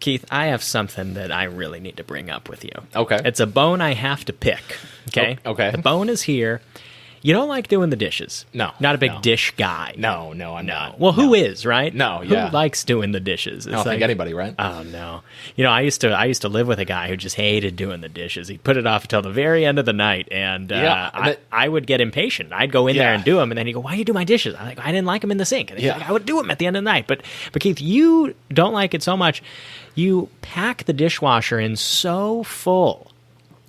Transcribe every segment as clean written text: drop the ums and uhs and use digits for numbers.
Keith, I have something that I really need to bring up with you. Okay. It's a bone I have to pick. Okay? Okay. The bone is here. You don't like doing the dishes. No. Not a big dish guy. No, I'm not. Well, who is, right? No, yeah. Who likes doing the dishes? I don't think anybody, right? Oh, no. You know, I used to live with a guy who just hated doing the dishes. He'd put it off until the very end of the night, and I would get impatient. I'd go in there and do them, and then he'd go, why do you do my dishes? I'm like, I didn't like them in the sink. And he's like, I would do them at the end of the night. But Keith, you don't like it so much. You pack the dishwasher in so full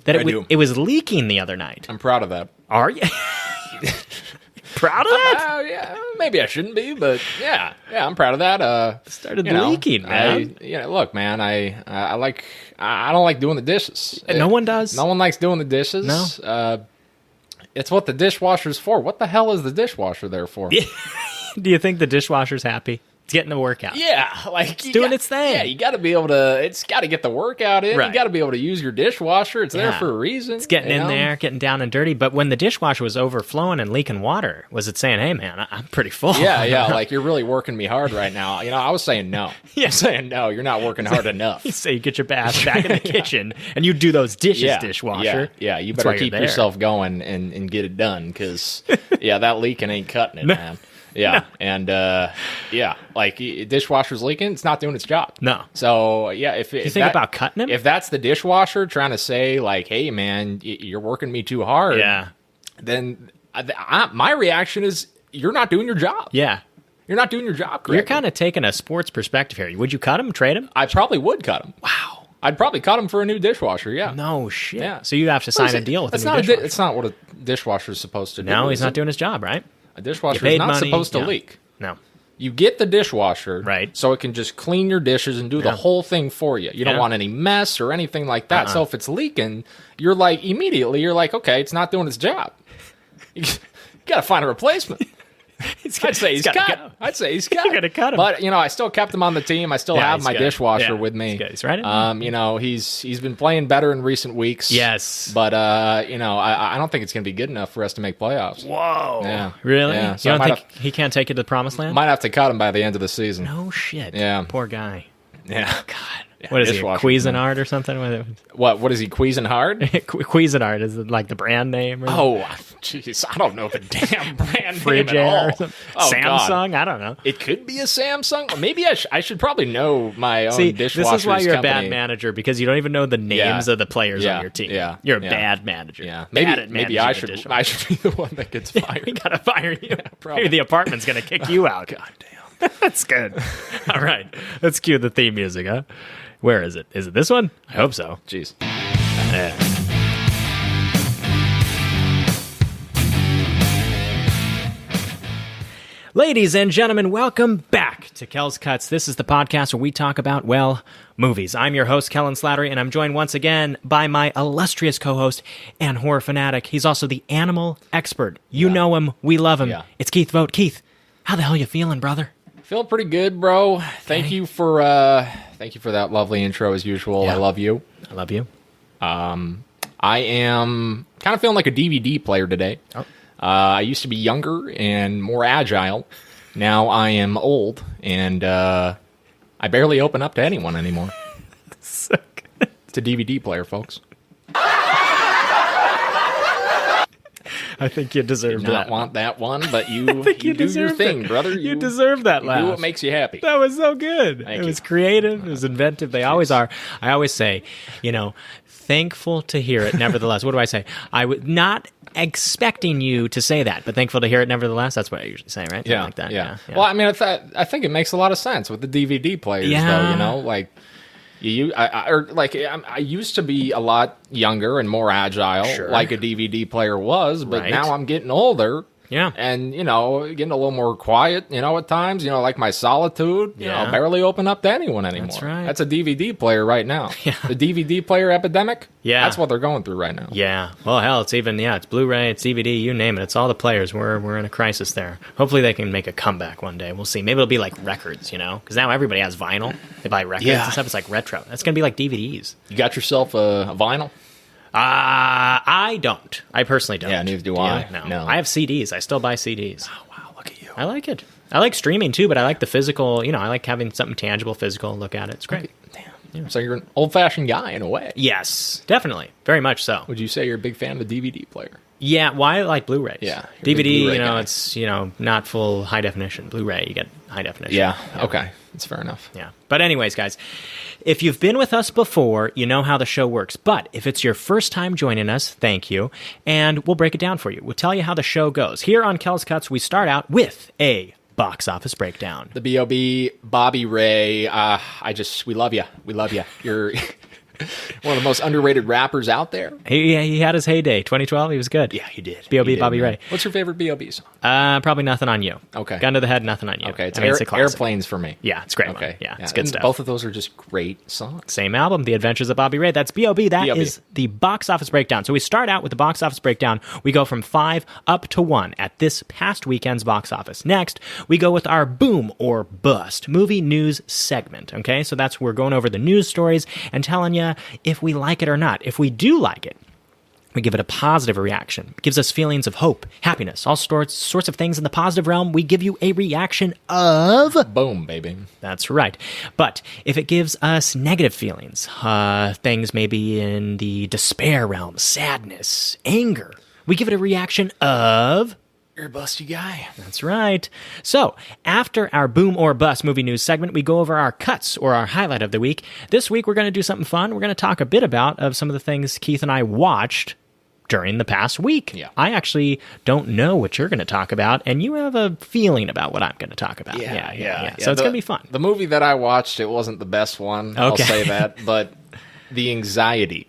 that it was leaking the other night. I'm proud of that. Are you? Proud of that? Yeah, maybe I shouldn't be, but yeah, I'm proud of that. Started leaking, man. Look, man, I don't like doing the dishes. No one does. No one likes doing the dishes. No. It's what the dishwasher's for. What the hell is the dishwasher there for? Do you think the dishwasher's happy? It's getting the workout. Yeah, like it's doing its thing. Yeah, you got to be able to. It's got to get the workout in. Right. You got to be able to use your dishwasher. It's there for a reason. It's getting in there, getting down and dirty. But when the dishwasher was overflowing and leaking water, was it saying, "Hey, man, I'm pretty full"? Yeah. Like you're really working me hard right now. I was saying no. Yeah, I'm saying no. You're not working hard enough. You say you get your ass back in the kitchen and you do those dishes, dishwasher. Yeah. You better keep yourself going and get it done because that leaking ain't cutting it, man. Yeah, and like dishwasher's leaking, it's not doing its job. No. So if you think about cutting him, if that's the dishwasher trying to say like, "Hey, man, you're working me too hard," then my reaction is, "You're not doing your job." Yeah, you're not doing your job correctly. You're kind of taking a sports perspective here. Would you cut him, trade him? I probably would cut him. Wow. I'd probably cut him for a new dishwasher. Yeah. No shit. Yeah. So you have to sign a deal with a new dishwasher. It's not what a dishwasher's supposed to do. No, he's not doing his job, right? A dishwasher is not supposed to leak. No. You get the dishwasher right, so it can just clean your dishes and do the whole thing for you. You don't want any mess or anything like that. So if it's leaking, you're like, okay, it's not doing its job. You got to find a replacement. I'd say he's cut. You're gonna cut him, but I still kept him on the team. I still have my dishwasher with me. He's right. He's been playing better in recent weeks. Yes, but I don't think it's gonna be good enough for us to make playoffs. Whoa, yeah, really? Yeah. So you don't think he can't take you to the promised land? Might have to cut him by the end of the season. No shit. Yeah, poor guy. Yeah, God. What is he, Cuisinart or something? What is he, Cuisinart? Cuisinart, is it like the brand name? Oh, jeez, I don't know the damn brand Fridge name at all. Or something. Samsung? God. I don't know. It could be a Samsung. Maybe I should probably know my own dishwasher. This is why you're company. a bad manager, because you don't even know the names of the players on your team. Yeah, you're a bad manager. Yeah, maybe I should be the one that gets fired. We gotta fire you. Maybe the apartment's gonna kick you out. God damn. That's good. All right, let's cue the theme music, huh? Where is it? Is it this one? I hope so. Jeez. Yeah. Ladies and gentlemen, welcome back to Kel's Cuts. This is the podcast where we talk about, movies. I'm your host, Kellen Slattery, and I'm joined once again by my illustrious co-host and horror fanatic. He's also the animal expert. You know him. We love him. Yeah. It's Keith Vogt. Keith, how the hell you feeling, brother? Feel pretty good, bro. Thank you for that lovely intro as usual. Yeah. I love you. I love you. I am kind of feeling like a DVD player today. Oh. I used to be younger and more agile. Now I am old, and I barely open up to anyone anymore. So good. It's a DVD player, folks. I think you deserve that. Did not want that one, but you do your thing, brother. You deserve that laugh. Do what makes you happy. That was so good. It was creative. It was inventive. They always are. I always say, thankful to hear it, nevertheless. What do I say? I would not expecting you to say that, but thankful to hear it, nevertheless. That's what I usually say, right? Yeah, like that. Yeah. Well, I mean, I think it makes a lot of sense with the DVD players, though. Like I used to be a lot younger and more agile, like a DVD player was, but now I'm getting older. Yeah. And, getting a little more quiet, at times, like my solitude, barely open up to anyone anymore. That's right. That's a DVD player right now. Yeah. The DVD player epidemic. Yeah. That's what they're going through right now. Yeah. Well, hell, it's even, it's Blu-ray, it's DVD, you name it. It's all the players. We're in a crisis there. Hopefully they can make a comeback one day. We'll see. Maybe it'll be like records, because now everybody has vinyl. They buy records and stuff. It's like retro. That's going to be like DVDs. You got yourself a vinyl? I don't. I personally don't. Yeah, neither do I. No. I have CDs. I still buy CDs. Oh, wow. Look at you. I like it. I like streaming, too, but I like the physical. I like having something tangible, physical, look at it. It's great. Damn. Yeah. So you're an old-fashioned guy in a way. Yes, definitely. Very much so. Would you say you're a big fan of the DVD player? Yeah, well, I like Blu-rays. Yeah. DVD, it's, not full high definition. Blu-ray, you get high definition. Yeah, okay. That's fair enough. Yeah. But anyways, guys, if you've been with us before, you know how the show works. But if it's your first time joining us, thank you. And we'll break it down for you. We'll tell you how the show goes. Here on Kel's Cuts, we start out with a box office breakdown. The B.O.B., Bobby Ray, we love you. We love you. You're one of the most underrated rappers out there. He had his heyday. 2012, he was good. Yeah, he did. B.O.B. Bobby Ray. What's your favorite B.O.B. song? Probably Nothing on You. Okay. Gun to the Head, Nothing on You. Okay, it's Airplanes for me. Yeah, it's great. Okay. Yeah, it's good stuff. Both of those are just great songs. Same album, The Adventures of Bobby Ray. That's B.O.B. That is the box office breakdown. So we start out with the box office breakdown. We go from 5 up to 1 at this past weekend's box office. Next, we go with our boom or bust movie news segment. Okay, so that's we're going over the news stories and telling you if we like it or not. If we do like it, we give it a positive reaction. It gives us feelings of hope, happiness, all sorts of things in the positive realm. We give you a reaction of... boom, baby. That's right. But if it gives us negative feelings, things maybe in the despair realm, sadness, anger, we give it a reaction of... you're a busty guy. That's right. So, after our boom or bust movie news segment, we go over our cuts or our highlight of the week. This week, we're going to do something fun. We're going to talk a bit of some of the things Keith and I watched during the past week. Yeah. I actually don't know what you're going to talk about, and you have a feeling about what I'm going to talk about. Yeah. So it's going to be fun. The movie that I watched, it wasn't the best one. Okay. I'll say that, but the anxiety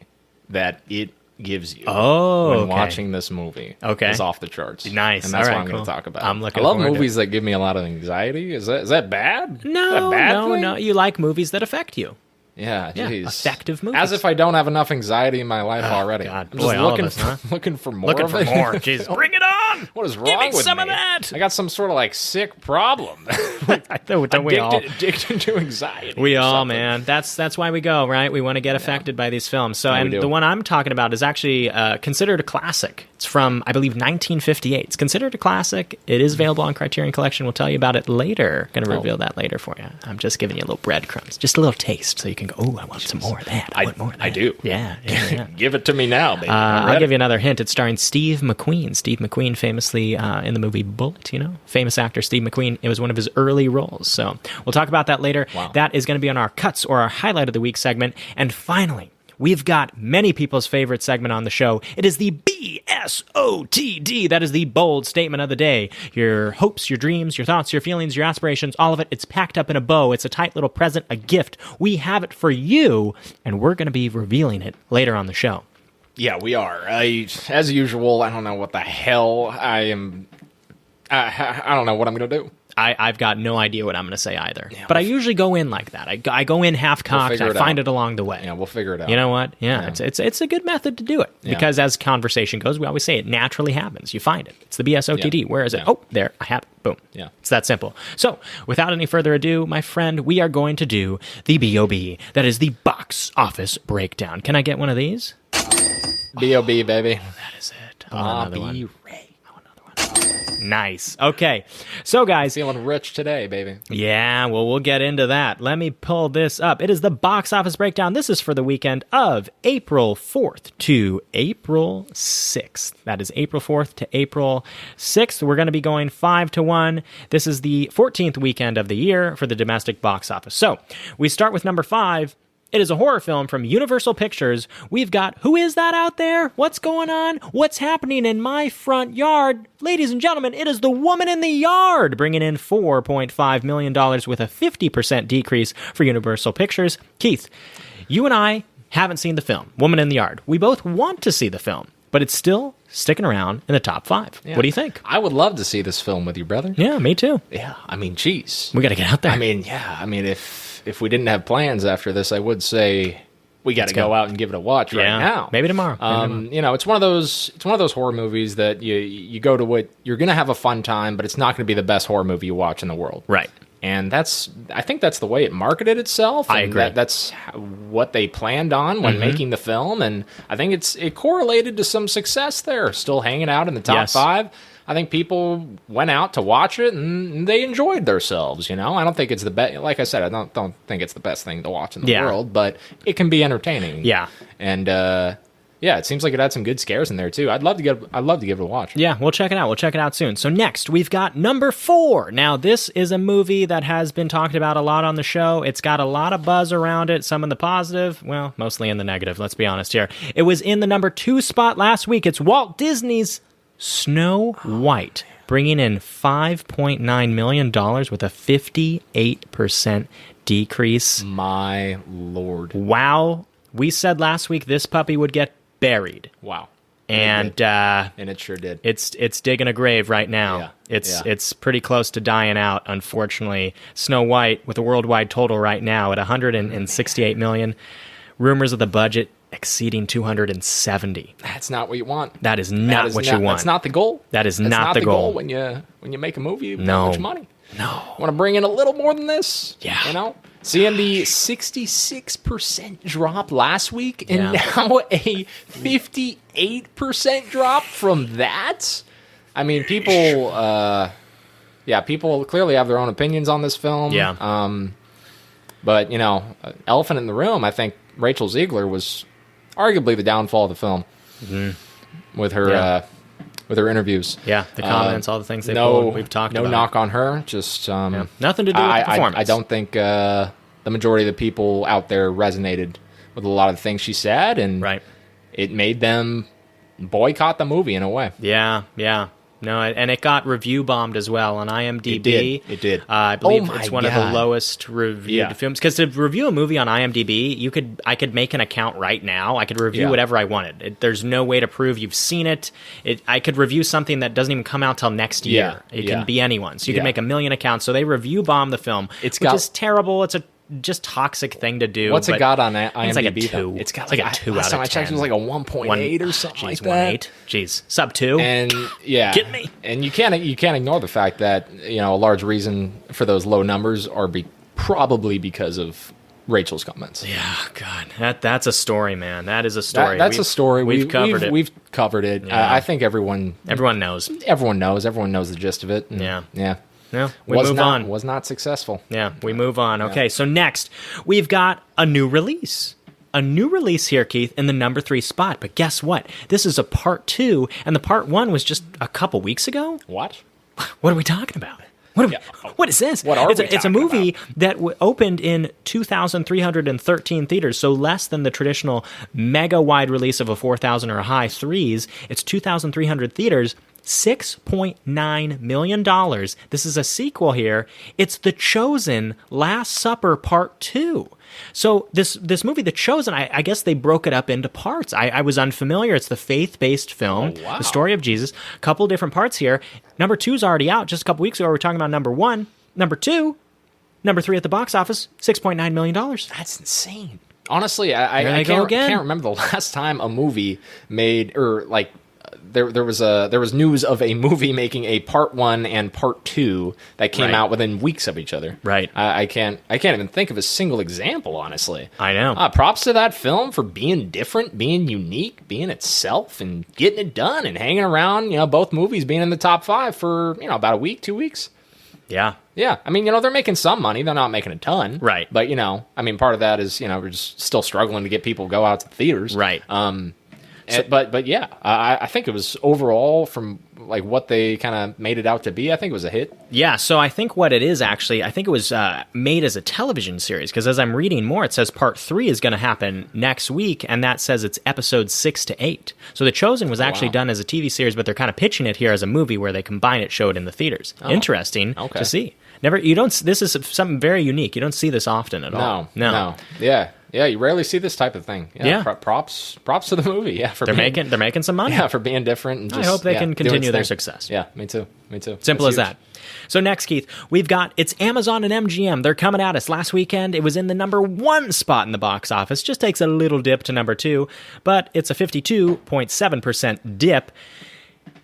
that it gives you when watching this movie is off the charts. Nice. And that's what I'm going to talk about. I love movies that give me a lot of anxiety. Is that bad? No. You like movies that affect you. Yeah, geez. Effective movies. As if I don't have enough anxiety in my life already. God, I'm boy, just looking for more. Looking for more. Jeez, bring it on! What is wrong Give me with some me? of that! I got some sort of sick problem. Addicted to anxiety. We all, man. That's why we go, right? We want to get affected by these films. So, and the one I'm talking about is actually considered a classic. It's from, I believe, 1958. It's considered a classic. It is available on Criterion Collection. We'll tell you about it later. Going to reveal that later for you. I'm just giving you a little breadcrumbs, just a little taste, so you can go, oh, I want some more of that. I want more of that. I do. Yeah. Give it to me now, baby. I'll give you another hint. It's starring Steve McQueen. Steve McQueen, famously in the movie Bullet, famous actor Steve McQueen. It was one of his early roles. So we'll talk about that later. Wow. That is going to be on our cuts or our highlight of the week segment. And finally, we've got many people's favorite segment on the show. It is the BSOTD. That is the bold statement of the day. Your hopes, your dreams, your thoughts, your feelings, your aspirations, all of it. It's packed up in a bow. It's a tight little present, a gift. We have it for you, and we're going to be revealing it later on the show. Yeah, we are. As usual, I don't know what the hell I am. I don't know what I'm going to do. I've got no idea what I'm going to say either. Yeah, but I usually go in like that. I go in half-cocked. I find it along the way. Yeah, we'll figure it out. You know what? Yeah. It's a good method to do it. Yeah. Because as conversation goes, we always say it naturally happens. You find it. It's the BSOTD. Yeah. Where is it? Oh, there. I have it. Boom. Yeah. It's that simple. So, without any further ado, my friend, we are going to do the B.O.B. That is the box office breakdown. Can I get one of these? B.O.B., baby. That is it. Bobby Ray. Nice. Okay. So, guys. Feeling rich today, baby. Yeah, well, we'll get into that. Let me pull this up. It is the box office breakdown. This is for the weekend of April 4th to April 6th. That is April 4th to April 6th. We're going to be going 5 to 1. This is the 14th weekend of the year for the domestic box office. So, we start with number 5. It is a horror film from Universal Pictures. We've got Who Is That Out There? What's going on? What's happening in my front yard? Ladies and gentlemen, it is The Woman in the Yard, bringing in $4.5 million with a 50% decrease for Universal Pictures. Keith, you and I haven't seen the film, Woman in the Yard. We both want to see the film, but it's still sticking around in the top 5. Yeah. What do you think? I would love to see this film with you, brother. Yeah, me too. Yeah, I mean, geez. We got to get out there. If we didn't have plans after this, I would say we got to go out and give it a watch right now. Maybe tomorrow. It's one of those horror movies that you go to what you're going to have a fun time, but it's not going to be the best horror movie you watch in the world. Right. And I think that's the way it marketed itself. I agree. That's what they planned on when making the film, and I think it correlated to some success there. Still hanging out in the top 5. I think people went out to watch it and they enjoyed themselves. I don't think it's the best. Like I said, I don't think it's the best thing to watch in the world, but it can be entertaining. Yeah, and it seems like it had some good scares in there too. I'd love to give it a watch. Yeah, we'll check it out. We'll check it out soon. So next, we've got number 4. Now, this is a movie that has been talked about a lot on the show. It's got a lot of buzz around it, some in the positive, well, mostly in the negative, let's be honest here. It was in the number 2 spot last week. It's Walt Disney's Snow White, bringing in $5.9 million with a 58% decrease. My Lord. Wow. We said last week this puppy would get buried. Wow. And it sure did. It's digging a grave right now. Yeah. It's pretty close to dying out, unfortunately. Snow White with a worldwide total right now at 168 million. Rumors of the budget exceeding 270. That's not what you want. That is not what you want. That's not the goal. That's not the goal. When you make a movie with no. that much money. No. Want to bring in a little more than this? Yeah. Seeing the 66% drop last week and now a 58% drop from that? I mean, people clearly have their own opinions on this film. Yeah. But, elephant in the room, I think Rachel Ziegler was arguably the downfall of the film with her interviews. Yeah, the comments, all the things they pulled, we've talked about. No knock on her, just nothing to do with the performance. I don't think the majority of the people out there resonated with a lot of the things she said, and it made them boycott the movie in a way. Yeah. No, and it got review bombed as well on IMDb. It did. I believe it's one of the lowest reviewed films. Because to review a movie on IMDb, I could make an account right now. I could review whatever I wanted. There's no way to prove you've seen it. I could review something that doesn't even come out till next year. It can be anyone. So you can make a million accounts. So they review bomb the film, which is terrible. It's a just toxic thing to do. What's it got on IMDb? It's like a 2. It's got like a 2 out of 10. Last time I checked, it was like a 1.8 or something like that. 1.8. Jeez, sub 2. And get me. And you can't ignore the fact that a large reason for those low numbers are probably because of Rachel's comments. Yeah, God, that's a story, man. That is a story. That's a story. We've covered it. We've covered it. I think everyone knows. Everyone knows the gist of it. Yeah. No, we move on. Was not successful. Yeah, we move on. Okay, so next, we've got a new release. A new release here, Keith, in the number 3 spot. But guess what? This is a part 2, and the part 1 was just a couple weeks ago. What? What are we talking about? What is this? What are we It's a movie about? that opened in 2,313 theaters, so less than the traditional mega-wide release of a 4,000 or a high 3s. It's 2,300 theaters. $6.9 million. This is a sequel here. It's The Chosen Last Supper Part 2. So this movie, The Chosen, I guess they broke it up into parts. I was unfamiliar. It's the faith-based film, the story of Jesus. A couple different parts here. Number 2 is already out. Just a couple weeks ago, we were talking about number 1. Number 2, number 3 at the box office, $6.9 million. That's insane. Honestly, I can't remember the last time a movie made, or like, there was news of a movie making a part 1 and part 2 that came out within weeks of each other. Right. I can't even think of a single example, honestly. I know. Props to that film for being different, being unique, being itself, and getting it done, and hanging around. Both movies being in the top 5 for about a week, 2 weeks. Yeah. Yeah. I mean, they're making some money. They're not making a ton. Right. But part of that is we're just still struggling to get people to go out to the theaters. Right. But yeah, I think it was overall, from like what they kind of made it out to be, I think it was a hit. Yeah, so I think what it is actually, I think it was made as a television series, because as I'm reading more, it says part 3 is going to happen next week, and that says it's episodes 6 to 8. So The Chosen was actually done as a TV series, but they're kind of pitching it here as a movie where they combine it, show it in the theaters. Interesting to see. This is something very unique. You don't see this often at all. No. Yeah, you rarely see this type of thing. Yeah. Props to the movie. Yeah, they're making some money. Yeah, for being different. And just, I hope they can continue their success. Yeah, me too. Simple as that. So next, Keith, we've got, it's Amazon and MGM. They're coming at us. Last weekend, it was in the number 1 spot in the box office. Just takes a little dip to number 2, but it's a 52.7% dip.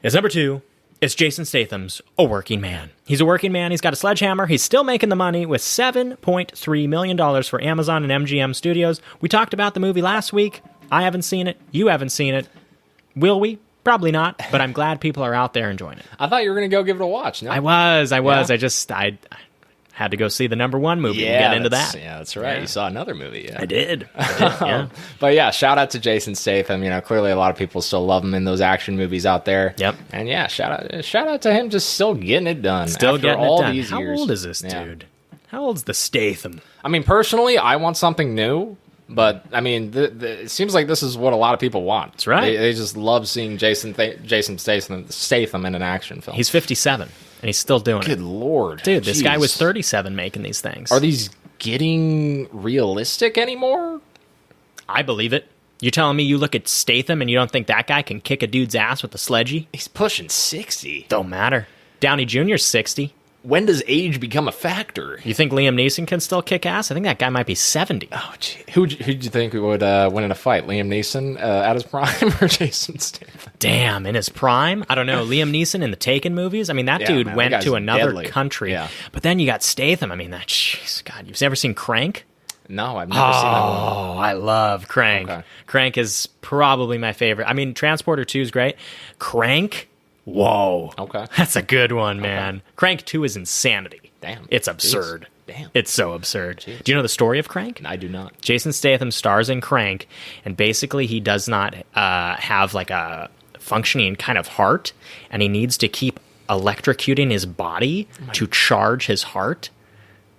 It's number 2. It's Jason Statham's A Working Man. He's a working man. He's got a sledgehammer. He's still making the money with $7.3 million for Amazon and MGM Studios. We talked about the movie last week. I haven't seen it. You haven't seen it. Will we? Probably not, but I'm glad people are out there enjoying it. I thought you were going to go give it a watch. No? I was. I had to go see the #1 movie and get into that. Yeah, that's right. Yeah. You saw another movie. Yeah. I did. Yeah. But yeah, shout out to Jason Statham. Clearly a lot of people still love him in those action movies out there. Yep. And yeah, shout out to him just still getting it done. Still after getting all it done. These How years. old is this dude? How old's the Statham? Personally, I want something new. But it seems like this is what a lot of people want. That's right. They just love seeing Jason Statham in an action film. He's 57. And he's still doing it. Good Lord. Dude, this guy was 37 making these things. Are these getting realistic anymore? I believe it. You telling me you look at Statham and you don't think that guy can kick a dude's ass with a sledgy? He's pushing 60. Don't matter. Downey Jr.'s 60. When does age become a factor? You think Liam Neeson can still kick ass? I think that guy might be 70. Oh, gee. Who'd you think would win in a fight? Liam Neeson at his prime or Jason Statham? Damn, in his prime? I don't know. Liam Neeson in the Taken movies? That dude went to another country. Yeah. But then you got Statham. Jeez, God, you've never seen Crank? No, I've never seen that one. Oh, I love Crank. Okay. Crank is probably my favorite. Transporter 2 is great. Crank? Whoa. Okay. That's a good one, man. Okay. Crank 2 is insanity. Damn. It's absurd. Jeez. Damn. It's so absurd. Jeez. Do you know the story of Crank? I do not. Jason Statham stars in Crank, and basically he does not have like a functioning kind of heart, and he needs to keep electrocuting his body to charge his heart.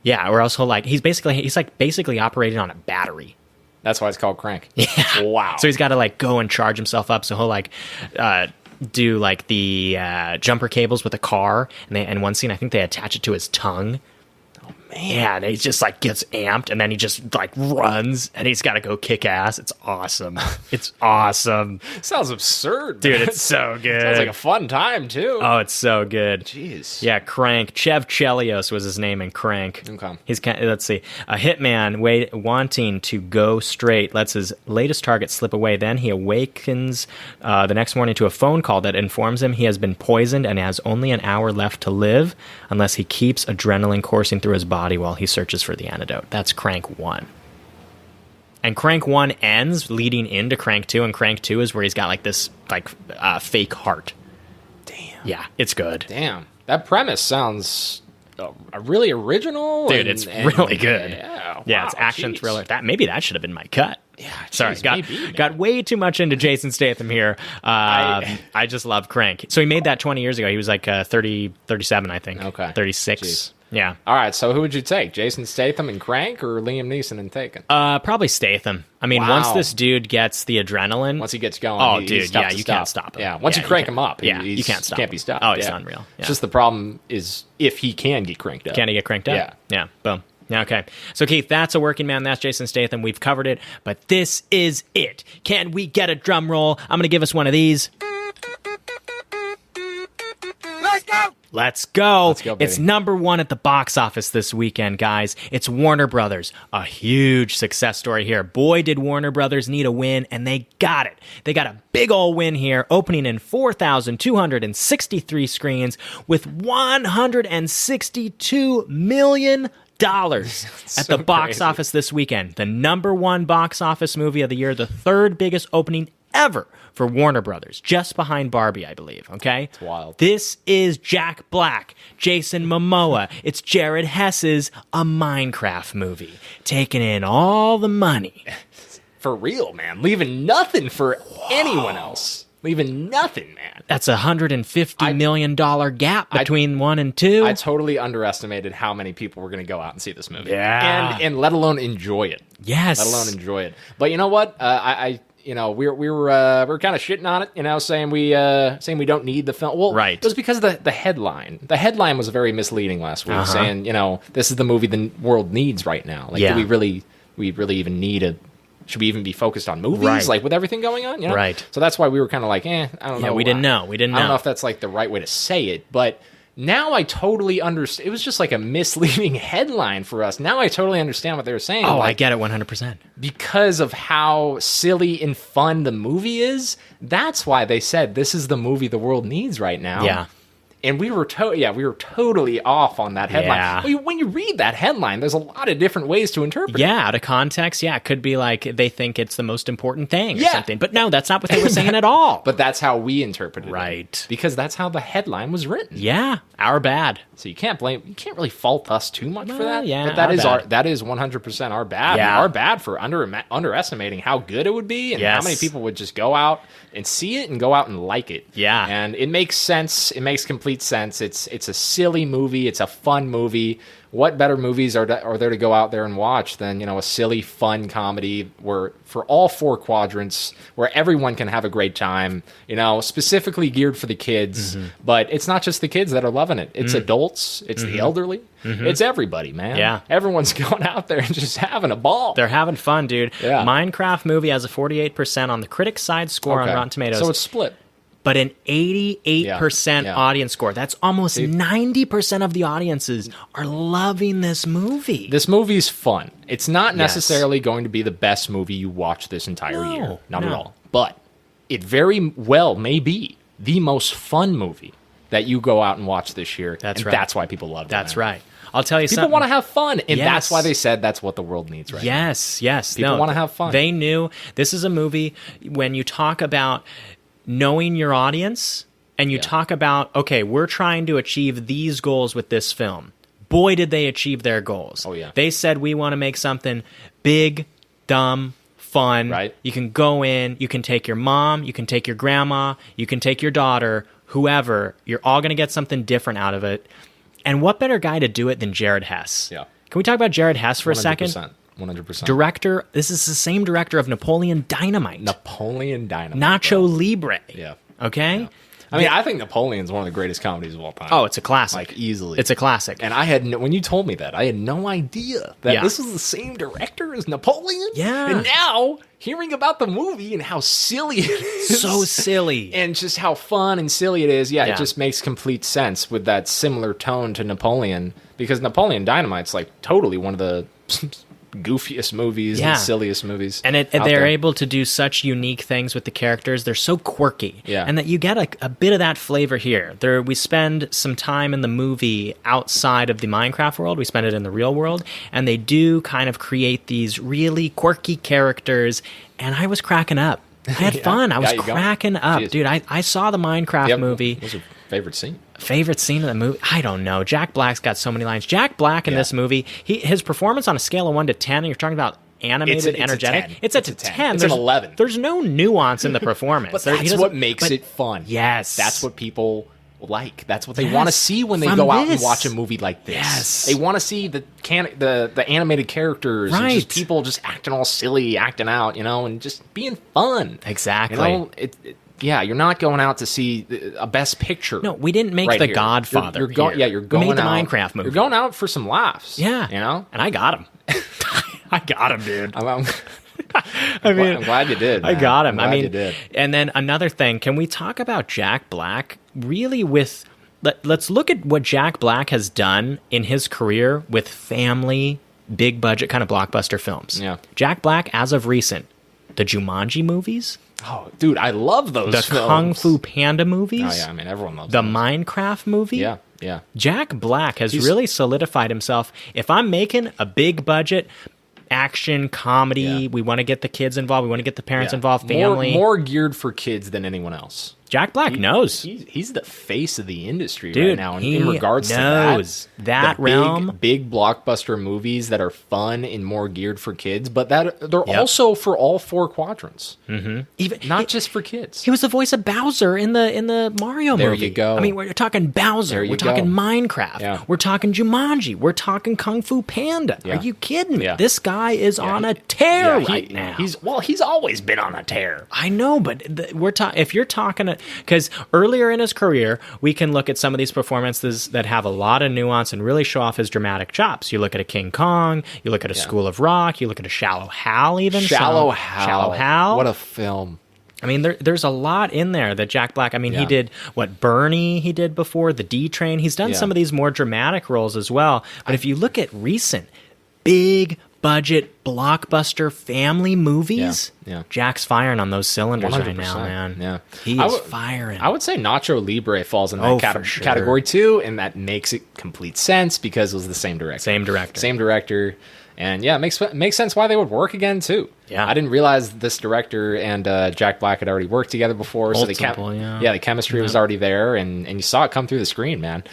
Yeah, or else he's basically operating on a battery. That's why it's called Crank. Yeah. Wow. So he's got to go and charge himself up. So he'll do the jumper cables with a car, and one scene I think they attach it to his tongue. Oh man! Yeah, and he just gets amped, and then he just runs, and he's got to go kick ass. It's awesome. It's awesome. Sounds absurd, dude. It's so good. Sounds like a fun time too. Oh, it's so good. Jeez. Yeah, Crank. Chev Chelios was his name in Crank. Okay. He's let's see, a hitman wanting to go straight lets his latest target slip away. Then he awakens the next morning to a phone call that informs him he has been poisoned and has only an hour left to live unless he keeps adrenaline coursing through his body while he searches for the antidote. That's Crank 1. And Crank 1 ends leading into Crank 2, and Crank 2 is where he's got this fake heart. Damn. Yeah, it's good. Damn. That premise sounds really original. Dude, it's really good. Yeah, wow, it's action thriller. Maybe that should have been my cut. Yeah, sorry, got way too much into Jason Statham here. I just love Crank. So he made that 20 years ago. He was 37, I think. Okay. 36. Jeez. Yeah. All right, so who would you take? Jason Statham in Crank or Liam Neeson in Taken? Probably Statham. Once this dude gets the adrenaline. Once he gets going, dude, yeah, you can't stop him. Yeah, once you crank him up, you can't stop him. Can't be stopped. Oh, he's unreal. Yeah. It's just the problem is if he can get cranked up. Can he get cranked up? Yeah. Yeah, boom. Okay. So, Keith, that's a working man. That's Jason Statham. We've covered it, but this is it. Can we get a drum roll? I'm going to give us one of these. Let's go. Baby. It's #1 at the box office this weekend, guys. It's Warner Brothers. A huge success story here. Boy, did Warner Brothers need a win, and they got it. They got a big ol' win here, opening in 4,263 screens with $162 million at the box office this weekend. The #1 box office movie of the year, the third biggest opening ever for Warner Brothers, just behind Barbie, I believe, okay? It's wild. This is Jack Black, Jason Momoa. It's Jared Hess's A Minecraft movie, taking in all the money. For real, man. Leaving nothing for anyone else. Leaving nothing, man. That's $150 million gap between 1 and 2. I totally underestimated how many people were going to go out and see this movie. Yeah. And let alone enjoy it. Yes. Let alone enjoy it. But you know what? We were kind of shitting on it, saying we don't need the film. Well, right. It was because of the headline. The headline was very misleading last week, saying this is the movie the world needs right now. Do we really even need a? Should we even be focused on movies, with everything going on? Right. So that's why we were kind of I don't know. Yeah, we didn't know. I don't know if that's the right way to say it, but. Now I totally understand. It was just a misleading headline for us. Now I totally understand what they were saying. Oh, I get it 100%. Because of how silly and fun the movie is, that's why they said this is the movie the world needs right now. Yeah. And we were totally off on that headline. Yeah. When you read that headline, there's a lot of different ways to interpret it. Yeah, out of context, it could be like they think it's the most important thing or something. But no, that's not what they were saying at all. But that's how we interpreted it. Right. Because that's how the headline was written. Yeah, our bad. So you can't really fault us too much for that. Yeah, but that is 100% our bad. Yeah. Our bad for underestimating how good it would be and how many people would just go out and see it and go out and like it. Yeah. And it makes sense. It makes complete sense. It's a silly movie. It's a fun movie. What better movies are there to go out there and watch than, a silly, fun comedy where for all 4 quadrants, where everyone can have a great time, specifically geared for the kids. But it's not just the kids that are loving it. It's adults. It's the elderly. It's everybody, man. Yeah. Everyone's going out there and just having a ball. They're having fun, dude. Yeah. Minecraft movie has a 48% on the critic side score on Rotten Tomatoes. So it's split. But an 88% audience score. That's almost 90% of the audiences are loving this movie. This movie's fun. It's not necessarily going to be the best movie you watch this entire year. Not at all. But it very well may be the most fun movie that you go out and watch this year. That's right. That's why people love it. That's right. I'll tell you something. People want to have fun, and that's why they said that's what the world needs right now. Yes. People want to have fun. They knew this is a movie when you talk about knowing your audience and you talk about, okay, we're trying to achieve these goals with this film. Boy, did they achieve their goals. Oh, yeah. They said, we want to make something big, dumb, fun. Right. You can go in, you can take your mom, you can take your grandma, you can take your daughter, whoever. You're all going to get something different out of it. And what better guy to do it than Jared Hess? Yeah. Can we talk about Jared Hess for 100%, a second? 100%. Director, this is the same director of Napoleon Dynamite. Napoleon Dynamite. Nacho Libre. Yeah. Okay? Yeah. I mean, I think Napoleon's one of the greatest comedies of all time. Oh, it's a classic. Like, easily. It's a classic. And when you told me that, I had no idea that this was the same director as Napoleon. Yeah. And now, hearing about the movie and how silly it is. So silly. And just how fun and silly it is. Yeah, it just makes complete sense with that similar tone to Napoleon. Because Napoleon Dynamite's like totally one of the goofiest movies and silliest movies. And they're able to do such unique things with the characters. They're so quirky. Yeah. And that you get a bit of that flavor here. We spend some time in the movie outside of the Minecraft world. We spend it in the real world. And they do kind of create these really quirky characters. And I was cracking up. I had fun. I was cracking up. Jeez. Dude, I saw the Minecraft movie. What was your favorite scene? Favorite scene of the movie? I don't know. Jack Black's got so many lines. Jack Black in this movie, his performance on a scale of 1 to 10, and you're talking about animated, energetic. It's a 10. It's an 11. There's no nuance in the performance. But that's what makes it fun. Yes. That's what people like. That's what they want to see when they go out and watch a movie like this. Yes. They want to see the animated characters and just people just acting all silly, acting out, and just being fun. Exactly. You're not going out to see a Best Picture. No, we didn't make The Godfather. You're going we made the out, Minecraft movie. You're going out for some laughs. Yeah. And I got him. I got him, dude. I'm glad you did. Man. I got him. You did. And then another thing, can we talk about Jack Black really let's look at what Jack Black has done in his career with family, big budget kind of blockbuster films. Yeah. Jack Black, as of recent, the Jumanji movies. Oh, dude, I love those The films. Kung Fu Panda movies. Oh, yeah, I mean, everyone loves the those. Minecraft movie. Yeah. Jack Black has really solidified himself. If I'm making a big budget action comedy, we want to get the kids involved, we want to get the parents involved, family. More geared for kids than anyone else. Jack Black knows. He's the face of the industry right now in regards to that realm. Big blockbuster movies that are fun and more geared for kids, but that they're also for all 4 quadrants. Mm-hmm. Even not just for kids. He was the voice of Bowser in the Mario movie. There you go. I mean, we're talking Bowser. We're talking Minecraft. Yeah. We're talking Jumanji. We're talking Kung Fu Panda. Yeah. Are you kidding me? Yeah. This guy is on a tear right now. He's always been on a tear. I know, but if you're talking, because earlier in his career, we can look at some of these performances that have a lot of nuance and really show off his dramatic chops. You look at a King Kong, you look at a School of Rock, you look at a Shallow Hal even. Shallow Hal. What a film. I mean, there's a lot in there that Jack Black, he did Bernie he did before, the D Train. He's done some of these more dramatic roles as well. But if you look at recent big budget blockbuster family movies. Yeah. Jack's firing on those cylinders 100%. right now, man. Yeah. He is firing. I would say Nacho Libre falls in that category too, and that makes it complete sense because it was the same director. Same director. And yeah, it makes sense why they would work again too. Yeah, I didn't realize this director and Jack Black had already worked together before, so the chemistry was already there, and you saw it come through the screen, man.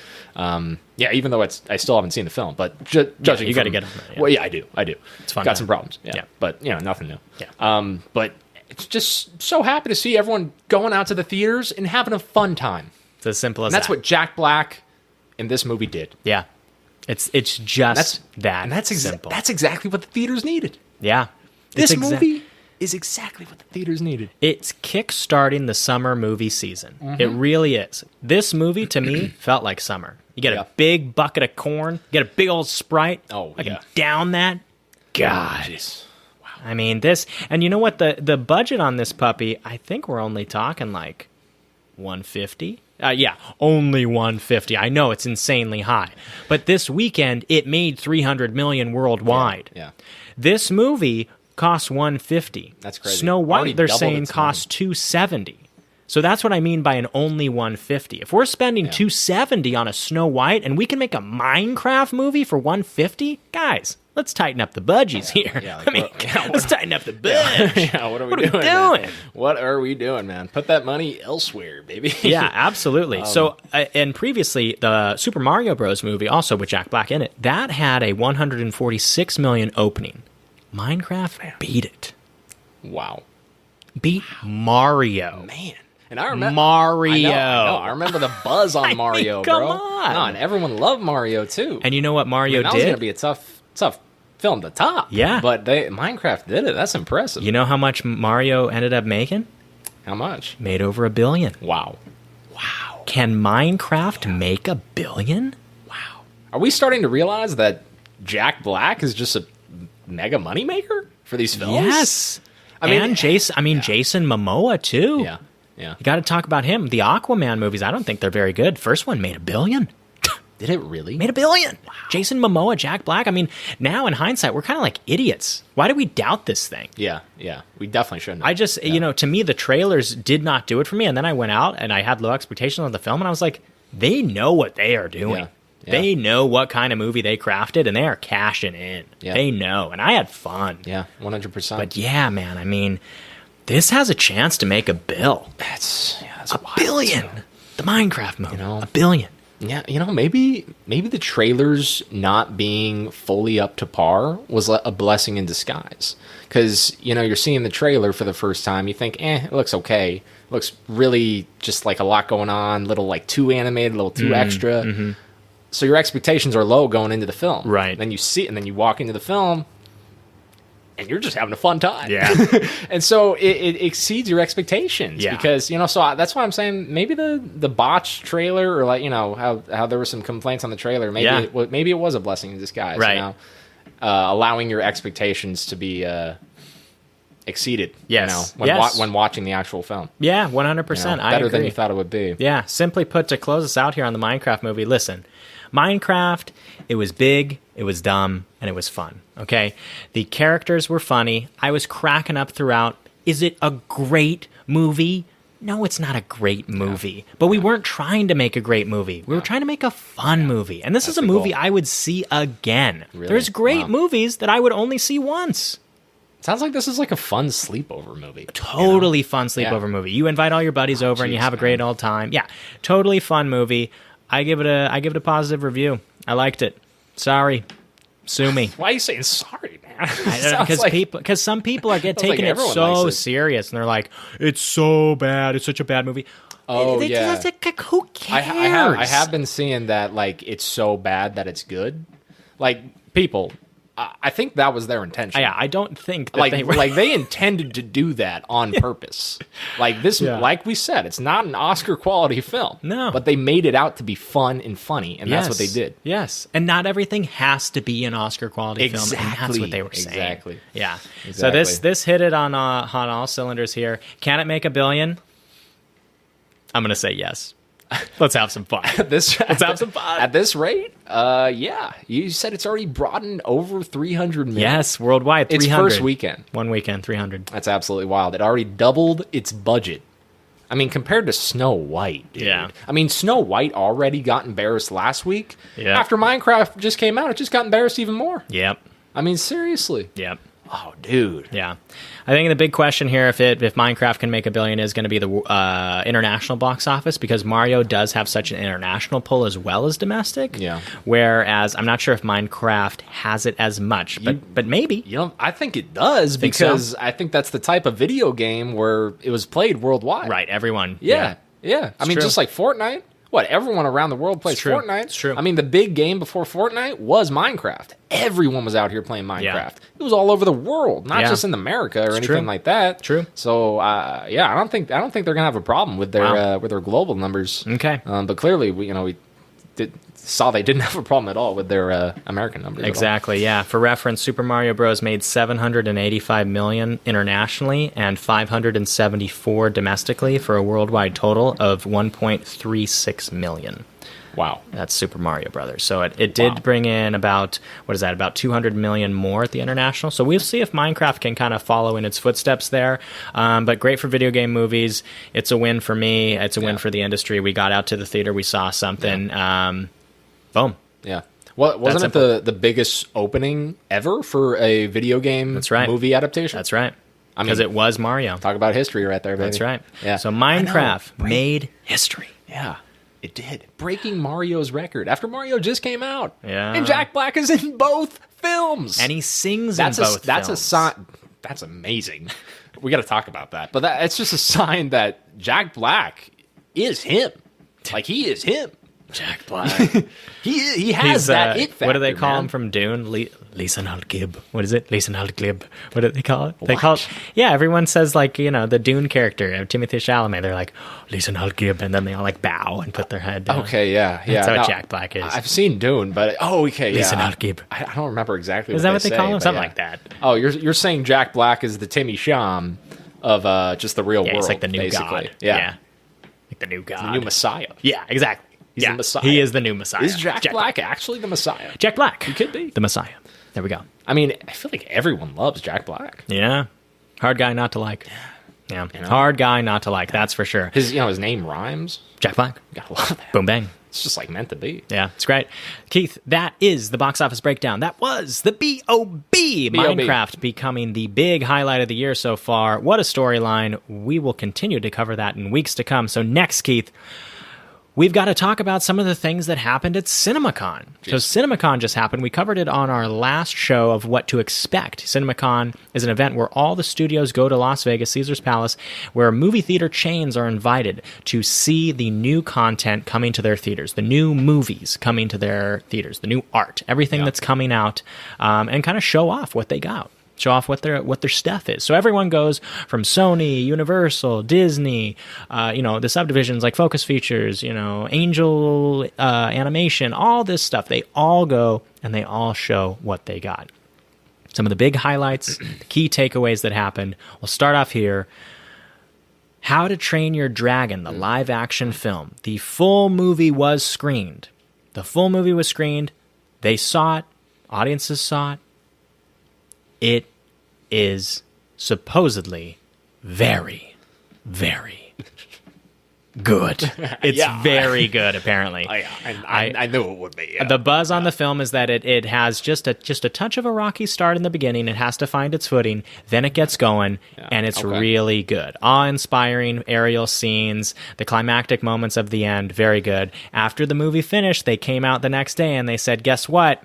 Even though I still haven't seen the film, but judging, you got to get on that. Yeah. Well, yeah, I do. It's fun. Got some problems. Yeah, but nothing new. Yeah. But it's just so happy to see everyone going out to the theaters and having a fun time. It's as simple as that. That's what Jack Black in this movie did. Yeah. It's just that. And that's simple. That's exactly what the theaters needed. Yeah. This movie is exactly what the theaters needed. It's kickstarting the summer movie season. Mm-hmm. It really is. This movie, to me, felt like summer. You get a big bucket of corn. You get a big old Sprite. Oh, I can down that. God. Jeez. Wow. I mean, this... And you know what? The budget on this puppy, I think we're only talking like $150. Only 150. I know it's insanely high, but this weekend it made 300 million worldwide. Yeah. This movie costs 150. That's crazy. Snow White, they're saying, costs 270. So that's what I mean by an only 150. If we're spending 270 on a Snow White and we can make a Minecraft movie for 150, guys, let's tighten up the budgies here. Yeah, let's tighten up the budge. What are we doing? What are we doing, man? Put that money elsewhere, baby. Yeah, absolutely. So, and previously, the Super Mario Bros. Movie, also with Jack Black in it, that had a $146 million opening. Minecraft beat it. Wow. Beat Mario. Man. And I remember Mario. I remember the buzz on Mario, come bro. on. No, and everyone loved Mario too. And you know what Mario that did? was going to be a tough film to top. Yeah. But Minecraft did it. That's impressive. You know how much Mario ended up making? How much? Made over $1 billion. Wow. Can Minecraft make $1 billion? Wow. Are we starting to realize that Jack Black is just a mega moneymaker for these films? Yes. Jason Momoa too. Yeah. You got to talk about him. The Aquaman movies, I don't think they're very good. First one made $1 billion. Did it really? Made $1 billion. Wow. Jason Momoa, Jack Black. I mean, now in hindsight, we're kind of like idiots. Why did we doubt this thing? Yeah. We definitely shouldn't. I just, to me, the trailers did not do it for me. And then I went out and I had low expectations of the film. And I was like, they know what they are doing. Yeah. They know what kind of movie they crafted. And they are cashing in. Yeah. They know. And I had fun. Yeah, 100%. But yeah, man, I mean, this has a chance to make $1 billion. That's $1 billion. Too. The Minecraft movie, $1 billion. Yeah, maybe the trailers not being fully up to par was a blessing in disguise. Because, you're seeing the trailer for the first time, you think, it looks okay. It looks really just like a lot going on, little like too animated, a little too extra. Mm-hmm. So your expectations are low going into the film. Right. Then you see it, and then you walk into the film, and you're just having a fun time. Yeah. And so it exceeds your expectations. Yeah. Because, so that's why I'm saying maybe the botched trailer, or like, how there were some complaints on the trailer, maybe it was a blessing in disguise. Right. Allowing your expectations to be exceeded. Yes. When watching the actual film. Yeah, 100%. I better agree. than you thought it would be. Yeah. Simply put, to close us out here on the Minecraft movie, listen, Minecraft, it was big, it was dumb, and it was fun. Okay? The characters were funny. I was cracking up throughout. Is it a great movie? No, it's not a great movie. But we weren't trying to make a great movie. We were trying to make a fun movie. And this is a movie I would see again. Really? There's great movies that I would only see once. Sounds like this is like a fun sleepover movie. Totally fun sleepover movie. You invite all your buddies over and you have a great old time. Yeah, totally fun movie. I give it a positive review. I liked it. Sorry, sue me. Why are you saying sorry, man? Because some people are taking it so serious, and they're like, "It's so bad. It's such a bad movie." Oh who cares? I have been seeing that, like, it's so bad that it's good. Like, people, I think that was their intention. Yeah, I don't think that they intended to do that on purpose. Like this, like we said, it's not an Oscar quality film. No, but they made it out to be fun and funny, and that's what they did. Yes, and not everything has to be an Oscar quality film. And that's what they were saying. Exactly. Yeah. Exactly. So this hit it on all cylinders here. Can it make $1 billion? I'm gonna say yes. Let's have some fun. Let's have some fun. At this rate, yeah. You said it's already broadened over 300 million. Yes, worldwide, 300. Its first weekend. One weekend, 300. That's absolutely wild. It already doubled its budget. I mean, compared to Snow White, dude. Yeah. I mean, Snow White already got embarrassed last week. Yeah. After Minecraft just came out, it just got embarrassed even more. Yep. I mean, seriously. Yep. Oh, dude. Yeah. I think the big question here, if Minecraft can make $1 billion, is going to be the international box office, because Mario does have such an international pull as well as domestic. Yeah. Whereas I'm not sure if Minecraft has it as much, but maybe. You know, I think it does, because I think that's the type of video game where it was played worldwide. Right. Everyone. Yeah. I mean, just like Fortnite. What, everyone around the world plays Fortnite? It's true. I mean, the big game before Fortnite was Minecraft. Everyone was out here playing Minecraft. Yeah. It was all over the world, not just in America or anything like that. True. So, yeah, I don't think they're gonna have a problem with their global numbers. Okay. But clearly, we saw they didn't have a problem at all with their American numbers. Exactly. Yeah. For reference, Super Mario Bros. Made $785 million internationally and $574 domestically, for a worldwide total of $1.36 million. Wow. That's Super Mario Brothers. So it did bring in about $200 million more at the international. So we'll see if Minecraft can kind of follow in its footsteps there. But great for video game movies. It's a win for me. It's a win for the industry. We got out to the theater. We saw something. Boom. Yeah. Well, wasn't it the biggest opening ever for a video game movie adaptation? That's right. Because it was Mario. Talk about history right there, baby. That's right. Yeah. So Minecraft made history. Yeah. It did. Breaking Mario's record after Mario just came out. Yeah. And Jack Black is in both films. And he sings in both films. That's a sign. That's amazing. We got to talk about that. But it's just a sign that Jack Black is him. Like, he is him. Jack Black. he has that it factor. What do they call him from Dune? Lisan al-Gib. What is it? Lisan al-Glib. What do they call it? They call it... Yeah, everyone says, like, the Dune character, Timothée Chalamet. They're like, Lisan al-Gib, and then they all, like, bow and put their head down. Okay, yeah. That's how Jack Black is. I've seen Dune, but... Oh, okay, yeah. Lisan al-Gib. I don't remember exactly what they say. Is that what they call him? Something like that. Oh, you're saying Jack Black is the Timmy Sham of just the real world, he's like the new basically. god. Yeah. Like the new god. The new Messiah. Yeah, exactly. He's the Messiah. He is the new Messiah. Is Jack Black actually the Messiah? Jack Black. He could be. The Messiah. There we go. I mean, I feel like everyone loves Jack Black. Yeah. Hard guy not to like. Yeah. Hard guy not to like, that's for sure. His name rhymes. Jack Black. Gotta love that. Boom bang. It's just like meant to be. Yeah, it's great. Keith, that is the box office breakdown. That was the B.O.B. Minecraft becoming the big highlight of the year so far. What a storyline. We will continue to cover that in weeks to come. So next, Keith, we've got to talk about some of the things that happened at CinemaCon. Jeez. So CinemaCon just happened. We covered it on our last show of what to expect. CinemaCon is an event where all the studios go to Las Vegas, Caesar's Palace, where movie theater chains are invited to see the new content coming to their theaters, the new movies coming to their theaters, the new art, everything that's coming out, and kind of show off what they got. Show off what their stuff is. So everyone goes from Sony, Universal, Disney, the subdivisions like Focus Features, Angel Animation, all this stuff. They all go and they all show what they got. Some of the big highlights, the key takeaways that happened. We'll start off here. How to Train Your Dragon, the live action film. The full movie was screened. They saw it. Audiences saw it. It is supposedly very, very good. It's very good, apparently. I knew it would be. Yeah. The buzz on the film is that it has just a touch of a rocky start in the beginning. It has to find its footing. Then it gets going, and it's really good. Awe-inspiring aerial scenes, the climactic moments of the end, very good. After the movie finished, they came out the next day and they said, guess what?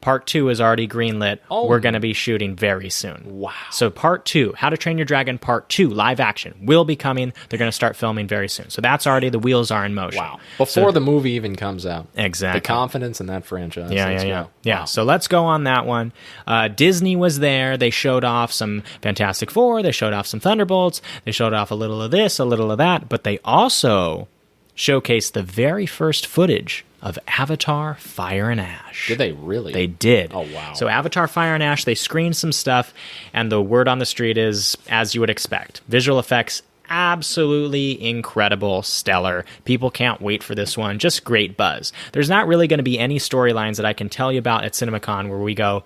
Part 2 is already greenlit. Oh. We're going to be shooting very soon. Wow. So Part 2, How to Train Your Dragon Part 2, live action, will be coming. They're going to start filming very soon. So that's already, the wheels are in motion. Wow. Before the movie even comes out. Exactly. The confidence in that franchise. Yeah. Wow. So let's go on that one. Disney was there. They showed off some Fantastic Four. They showed off some Thunderbolts. They showed off a little of this, a little of that. But they also showcased the very first footage of Avatar, Fire and Ash. Did they really? They did. Oh, wow. So Avatar, Fire and Ash, they screened some stuff, and the word on the street is, as you would expect, visual effects absolutely incredible, stellar. People can't wait for this one. Just great buzz. There's not really going to be any storylines that I can tell you about at CinemaCon where we go,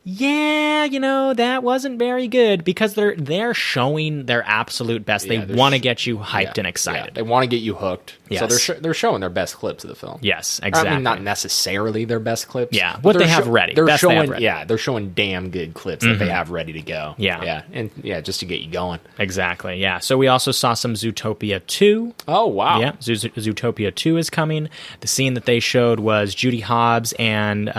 yeah, that wasn't very good, because they're showing their absolute best. They want to get you hyped and excited. Yeah, they want to get you hooked. Yes. So they're showing their best clips of the film. Yes, exactly. I mean, not necessarily their best clips. Yeah, what they have ready. They're showing, they're showing damn good clips that they have ready to go. Yeah. And just to get you going. Exactly, yeah. So we also saw some Zootopia 2. Oh, wow. Yeah, Zootopia 2 is coming. The scene that they showed was Judy Hobbs and...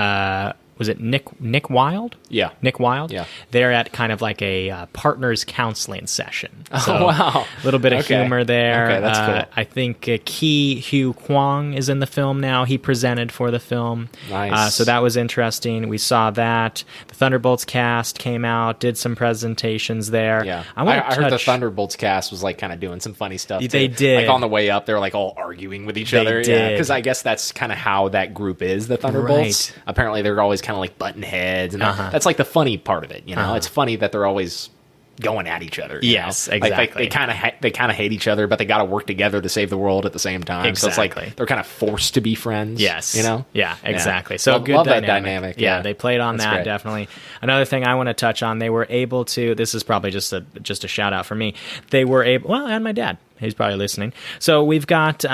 was it Nick Wilde? Yeah. Nick Wilde? Yeah. They're at kind of like a partners counseling session. So oh, wow. A little bit of humor there. Okay, that's cool. I think Ki Hu Kwang is in the film now. He presented for the film. Nice. So that was interesting. We saw that. The Thunderbolts cast came out, did some presentations there. Yeah. I heard the Thunderbolts cast was like kind of doing some funny stuff, too. They did. Like on the way up, they were like all arguing with each other. Did. Yeah, because I guess that's kind of how that group is, the Thunderbolts. Right. Apparently, they're always kind of like button heads, and that's like the funny part of it. It's funny that they're always going at each other. Yes, exactly. Like they kind of hate each other, but they got to work together to save the world at the same time. Exactly. So it's like they're kind of forced to be friends. Yes. Yeah, exactly. Yeah. So good love dynamic. that dynamic. Yeah, they played on that's that, great. definitely. Another thing I want to touch on, they were able to, this is probably just a shout out for me. They were able, well, and my dad. He's probably listening. So we've got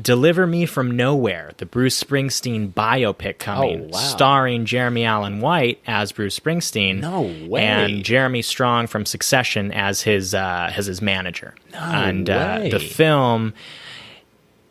Deliver Me From Nowhere, the Bruce Springsteen biopic coming, starring Jeremy Allen White as Bruce Springsteen. No way. And Jeremy Strong from Succession as his manager. No and way. The film...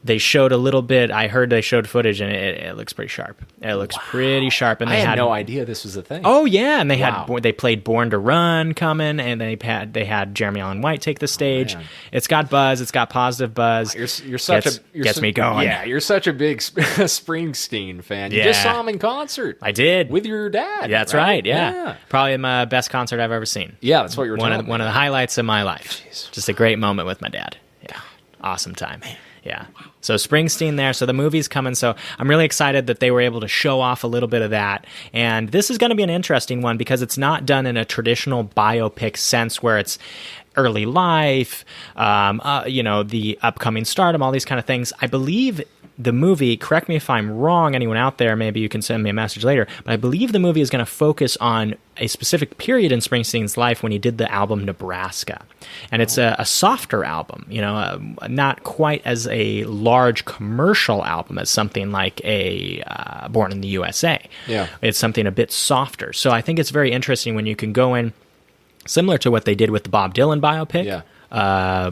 They showed a little bit. I heard they showed footage, and it looks pretty sharp. It looks pretty sharp. And I had no idea this was a thing. Oh yeah, and they played Born to Run coming, and they had Jeremy Allen White take the stage. It's got buzz. It's got positive buzz. Gets me going. Yeah, you're such a big Springsteen fan. You just saw him in concert. I did with your dad. Yeah, that's right. Yeah, probably my best concert I've ever seen. Yeah, that's what you were telling me. One of the highlights of my life. Jeez. Just a great moment with my dad. Yeah, awesome time. Man. Yeah. So Springsteen there. So the movie's coming. So I'm really excited that they were able to show off a little bit of that. And this is going to be an interesting one because it's not done in a traditional biopic sense where it's early life, the upcoming stardom, all these kind of things. I believe the movie, correct me if I'm wrong, anyone out there, maybe you can send me a message later, but I believe the movie is going to focus on a specific period in Springsteen's life when he did the album Nebraska. And it's a softer album, not quite as a large commercial album as something like a Born in the USA. Yeah. It's something a bit softer. So I think it's very interesting when you can go in, similar to what they did with the Bob Dylan biopic. Yeah.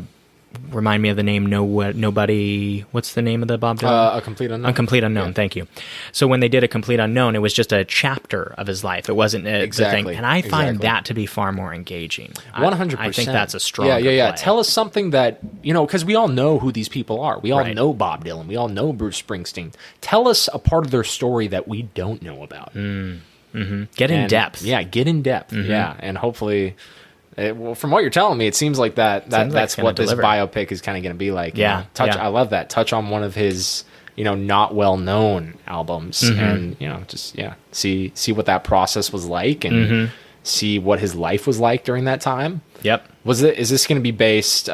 Remind me of the name. Nobody. What's the name of the Bob Dylan? A Complete Unknown. A Complete Unknown. Yeah. Thank you. So when they did A Complete Unknown, it was just a chapter of his life. It wasn't the thing. And I find that to be far more engaging. 100%. I think that's a strong. Yeah. Play. Tell us something that because we all know who these people are. We all know Bob Dylan. We all know Bruce Springsteen. Tell us a part of their story that we don't know about. Mm-hmm. Get in depth. Yeah. Get in depth. Mm-hmm. Yeah. And hopefully. Well, from what you're telling me, it seems like that's what this biopic is kind of going to be like. Yeah, I love that. Touch on one of his, not well known albums, and see what that process was like, and see what his life was like during that time. Yep. Is this going to be based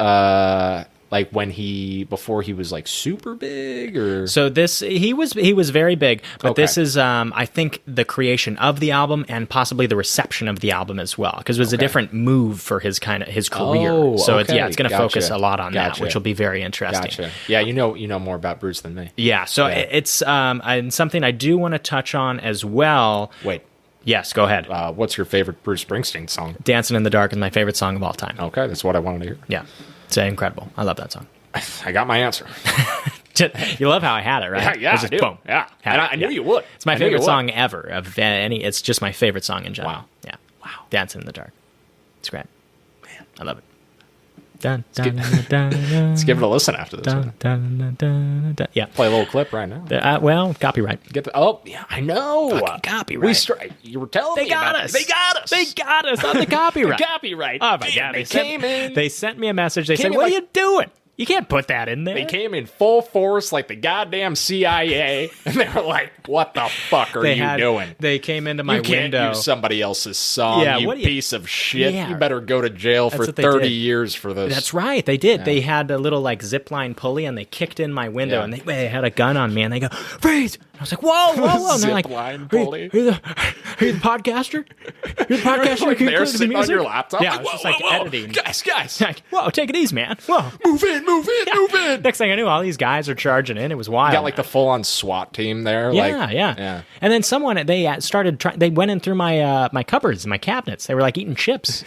like before he was like super big, or so he was very big, but this is I think the creation of the album and possibly the reception of the album as well, because it was a different move for his career. So it's going to focus a lot on that, which will be very interesting. Gotcha. Yeah, you know more about Bruce than me. Yeah, so it's and something I do want to touch on as well. Wait. Yes, go ahead. What's your favorite Bruce Springsteen song? Dancing in the Dark is my favorite song of all time. Okay, that's what I wanted to hear. Yeah. It's incredible. I love that song. I got my answer. You love how I had it, right? Yeah, just, I do. Boom. Yeah, and I knew you would. It's my favorite song ever. Of any, it's just my favorite song in general. Wow. Yeah. Wow. Dancing in the Dark. It's great. Man, I love it. Let's give it a listen after this. Yeah. Play a little clip right now. Well, copyright. I know. Fucking copyright. You were telling me about us. They got us on the copyright. The copyright. Oh my God. They came in. They sent me a message. They said, what are you doing? You can't put that in there. They came in full force like the goddamn CIA, and they were like, "What the fuck are you doing?" They came into my window. You can't use somebody else's song, you piece of shit. Yeah. You better go to jail for 30 years for this. That's right, they did. Yeah. They had a little like zipline pulley, and they kicked in my window, and they had a gun on me, and they go, "Freeze!" I was like, "Whoa, whoa, whoa!" And they're like, pulley. Are you the podcaster? You're the podcaster? Like they're sitting on your laptop? Yeah, like, I was just like editing. Guys. Like, whoa, take it easy, man. Whoa. Move in. Next thing I knew, all these guys are charging in. It was wild. You got like the full-on SWAT team there. Yeah. And then they started they went in through my my cupboards, my cabinets. They were like eating chips.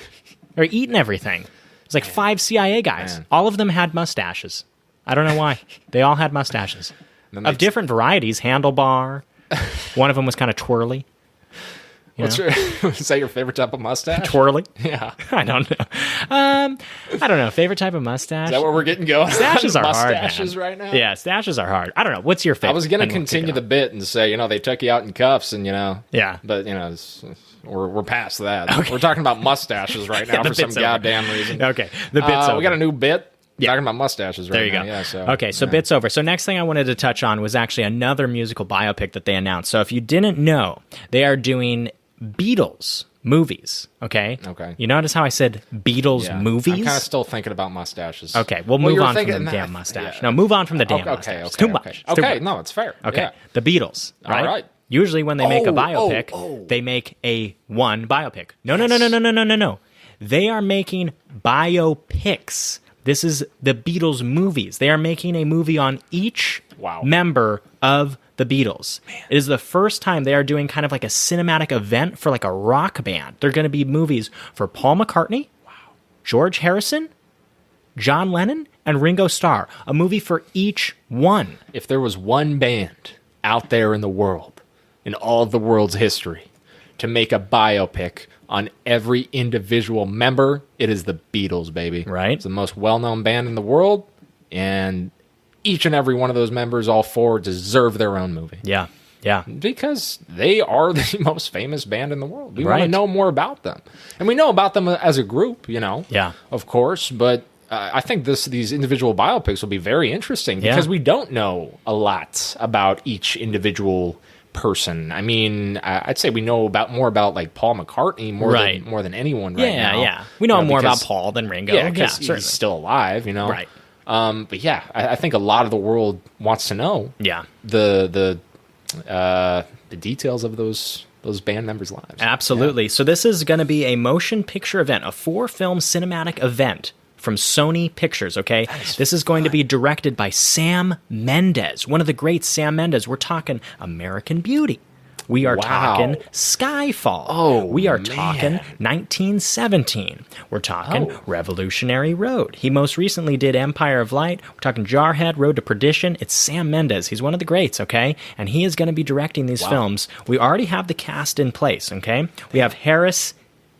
They were eating everything. It was like 5 CIA guys. Man. All of them had mustaches. I don't know why. They all had mustaches. Of different varieties. Handlebar. One of them was kind of twirly. Is that your favorite type of mustache? Twirly? Yeah. I don't know. I don't know. Favorite type of mustache? Is that where we're getting going? Stashes are hard, mustaches right now? Yeah, stashes are hard. I don't know. What's your favorite? I was going to continue the bit and say, they took you out in cuffs and, Yeah. But, we're past that. Okay. We're talking about mustaches right now for some goddamn reason. Okay. The bit's over. We got a new bit. Yeah. Talking about mustaches right now. There you go. Yeah, so bit's over. So next thing I wanted to touch on was actually another musical biopic that they announced. So if you didn't know, they are doing Beatles movies. Okay. You notice how I said Beatles movies? I'm kind of still thinking about mustaches. Okay, we'll move on from the damn mustache. Yeah. No, move on from the damn mustache. It's too much. Okay, no, it's fair. Okay, yeah. The Beatles. Right? All right. Usually when they make a biopic, they make a one biopic. No. They are making biopics. This is the Beatles movies. They are making a movie on each member of the Beatles. Man. It is the first time they are doing kind of like a cinematic event for like a rock band. They're going to be movies for Paul McCartney, George Harrison, John Lennon, and Ringo Starr. A movie for each one. If there was one band out there in the world, in all of the world's history, to make a biopic on every individual member, it is the Beatles, baby. Right. It's the most well-known band in the world, and each and every one of those members, all 4, deserve their own movie. Yeah. Because they are the most famous band in the world. We want to know more about them. And we know about them as a group, Yeah. Of course, but I think these individual biopics will be very interesting because we don't know a lot about each individual person. I mean, I'd say we know more about like Paul McCartney more than anyone right now. Yeah. We know more about Paul than Ringo. Yeah, because he's still alive, Right. But yeah, I think a lot of the world wants to know. Yeah. The details of those band members' lives. Absolutely. Yeah. So this is going to be a motion picture event, a 4-film cinematic event from Sony Pictures, okay? This is going to be directed by Sam Mendes, one of the greats, Sam Mendes. We're talking American Beauty. We are talking Skyfall. We are talking 1917. We're talking Revolutionary Road. He most recently did Empire of Light. We're talking Jarhead, Road to Perdition. It's Sam Mendes. He's one of the greats, okay? And he is going to be directing these films. We already have the cast in place, okay? We have Harris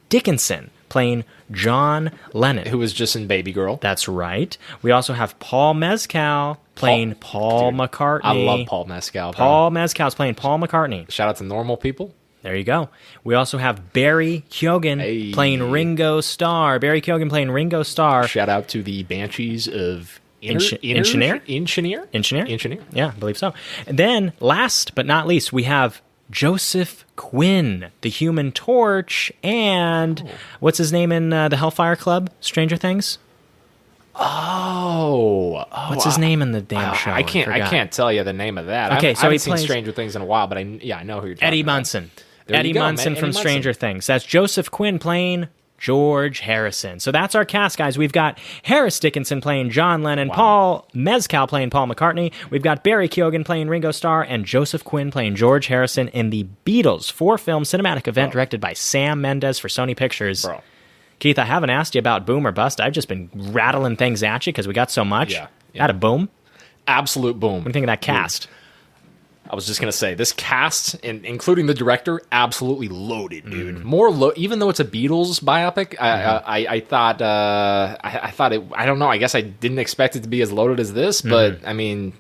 Dickinson playing John Lennon, who was just in Baby Girl. That's right. We also have Paul Mescal playing Paul McCartney. I love Paul Mescal. Paul Mescal's playing Paul McCartney. Shout out to Normal People. There you go. We also have Barry Keoghan playing Ringo Starr. Barry Keoghan playing Ringo Starr. Shout out to the Banshees of Engineer. Yeah, I believe so. And then, last but not least, we have Joseph Quinn, the Human Torch, and what's his name in the Hellfire Club, Stranger Things? What's his name in the damn show? I can't tell you the name of that. Okay, I haven't seen Stranger Things in a while, but I know who you're talking about. Eddie Munson. Eddie Munson from Stranger Things. That's Joseph Quinn playing George Harrison. So that's our cast, guys. We've got Harris Dickinson playing John Lennon, Paul Mescal playing Paul McCartney. We've got Barry Keoghan playing Ringo Starr, and Joseph Quinn playing George Harrison in the Beatles 4-film cinematic event directed by Sam Mendes for Sony Pictures. Bro. Keith, I haven't asked you about boom or bust. I've just been rattling things at you because we got so much. Yeah. That a boom? Absolute boom. What do you think of that cast? I was just going to say, this cast, including the director, absolutely loaded, dude. Even though it's a Beatles biopic, I thought I don't know, I guess I didn't expect it to be as loaded as this, but, I mean,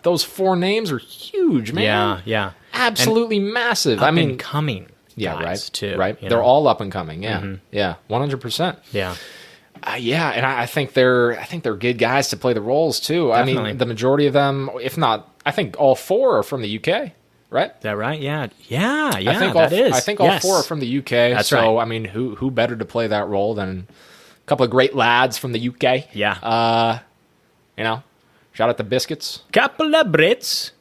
those 4 names are huge, man. Yeah. Absolutely massive. I mean, coming. Yeah, guys, right. Too. Right. They're all up and coming. Yeah. Yeah. 100%. Yeah. Yeah, and I think they're good guys to play the roles too. Definitely. I mean, the majority of them, if not, I think all 4 are from the UK, right? Is that right? Yeah. I think all 4 are from the UK. That's right. So I mean, who better to play that role than a couple of great lads from the UK? Yeah. Shout out the Biscuits. Couple of Brits.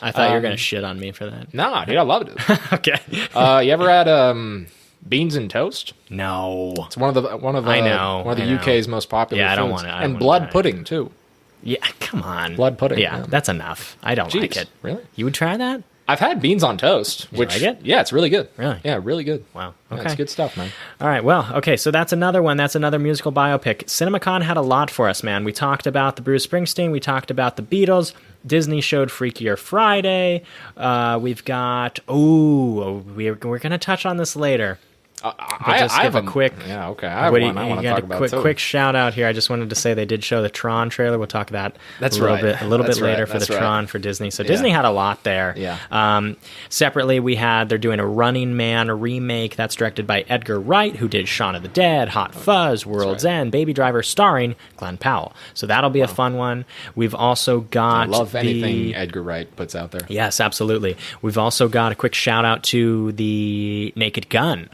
I thought you were gonna shit on me for that. Nah, dude, I loved it. Okay. You ever had beans and toast? No. It's one of the UK's most popular. Yeah, I foods. don't want to. And blood pudding too. Yeah, come on. Blood pudding. Yeah, that's enough. I don't like it. Really? You would try that? I've had beans on toast. You like it? Yeah, it's really good. Really? Yeah, really good. Wow. Yeah, Okay. it's good stuff, man. All right. Well, okay. So that's another one. That's another musical biopic. CinemaCon had a lot for us, man. We talked about the Bruce Springsteen. We talked about the Beatles. Disney showed Freakier Friday. We've got. We're going to touch on this later. I have a quick. Yeah, okay. I have one I want to talk about too. Quick shout out here. I just wanted to say they did show the Tron trailer. We'll talk about a little bit later for the Tron for Disney. So Disney had a lot there. Yeah. Separately, they're doing a Running Man remake that's directed by Edgar Wright, who did Shaun of the Dead, Hot Fuzz, World's End, Baby Driver, starring Glenn Powell. So that'll be a fun one. We've also got I love anything Edgar Wright puts out there. Yes, absolutely. We've also got a quick shout out to the Naked Gun.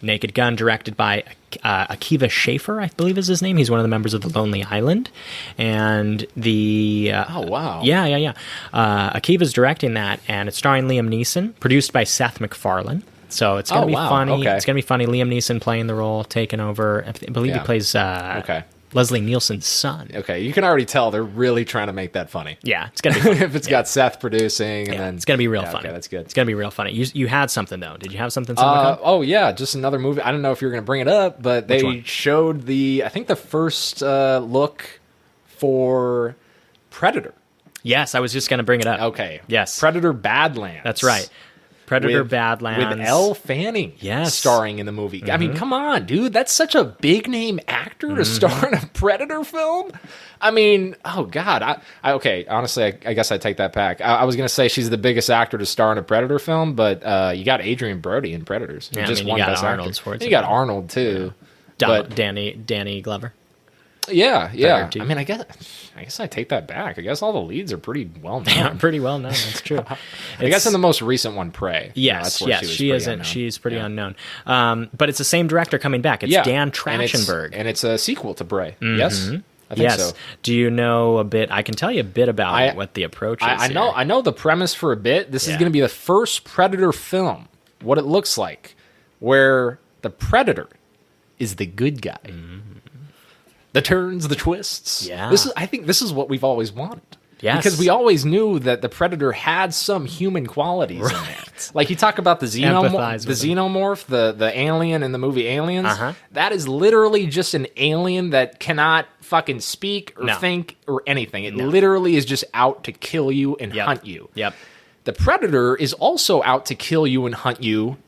Naked Gun, directed by Akiva Schaffer, I believe is his name. He's one of the members of The Lonely Island. And the... oh, wow. Yeah. Akiva's directing that, and it's starring Liam Neeson, produced by Seth MacFarlane. So it's going to be funny. Okay. It's going to be funny. Liam Neeson playing the role, taking over. I believe he plays... Leslie Nielsen's son. Okay, you can already tell they're really trying to make that funny. Yeah, it's gonna be funny. If it's got Seth producing, and then it's gonna be real funny. Okay, that's good. It's gonna be real funny. You had something though. Did you have something? Oh yeah, just another movie. I don't know if you're gonna bring it up, but they showed the first look for Predator. Yes, I was just gonna bring it up. Okay. Yes, Predator Badlands. That's right. Predator Badlands. With Elle Fanning starring in the movie. I mean, come on, dude. That's such a big-name actor to star in a Predator film. I mean, oh, God. Okay, honestly, I guess I take that back. I was going to say she's the biggest actor to star in a Predator film, but you got Adrian Brody in Predators. Yeah, you got Arnold Schwarzenegger. You got Arnold, too. Yeah. But Danny Glover. Yeah. I mean, I guess I take that back. I guess all the leads are pretty well known. Yeah, pretty well known. That's true. I guess in the most recent one, Prey. Yes, she isn't. Unknown. She's pretty unknown. But it's the same director coming back. It's Dan Trachtenberg, and it's a sequel to Prey. Yes. I think so. Do you know a bit? I can tell you a bit about what the approach is. I know the premise for a bit. This is going to be the first Predator film. What it looks like, where the Predator is the good guy. The turns, the twists. Yeah. I think this is what we've always wanted. Yes. Because we always knew that the Predator had some human qualities in it. Like you talk about the xenomorph, the alien in the movie Aliens. That is literally just an alien that cannot fucking speak or think or anything. It literally is just out to kill you and hunt you. Yep. The Predator is also out to kill you and hunt you,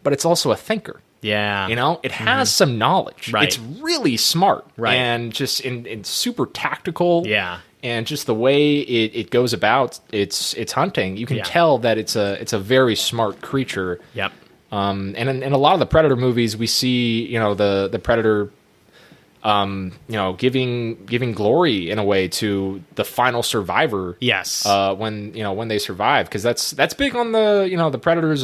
but it's also a thinker. Yeah. You know, it has some knowledge. Right. It's really smart. Right. And just in super tactical. Yeah. And just the way it goes about its hunting, you can tell that it's a very smart creature. Yep. And in a lot of the Predator movies, we see, the Predator giving glory in a way to the final survivor. Yes. When they survive, because that's big on the Predator's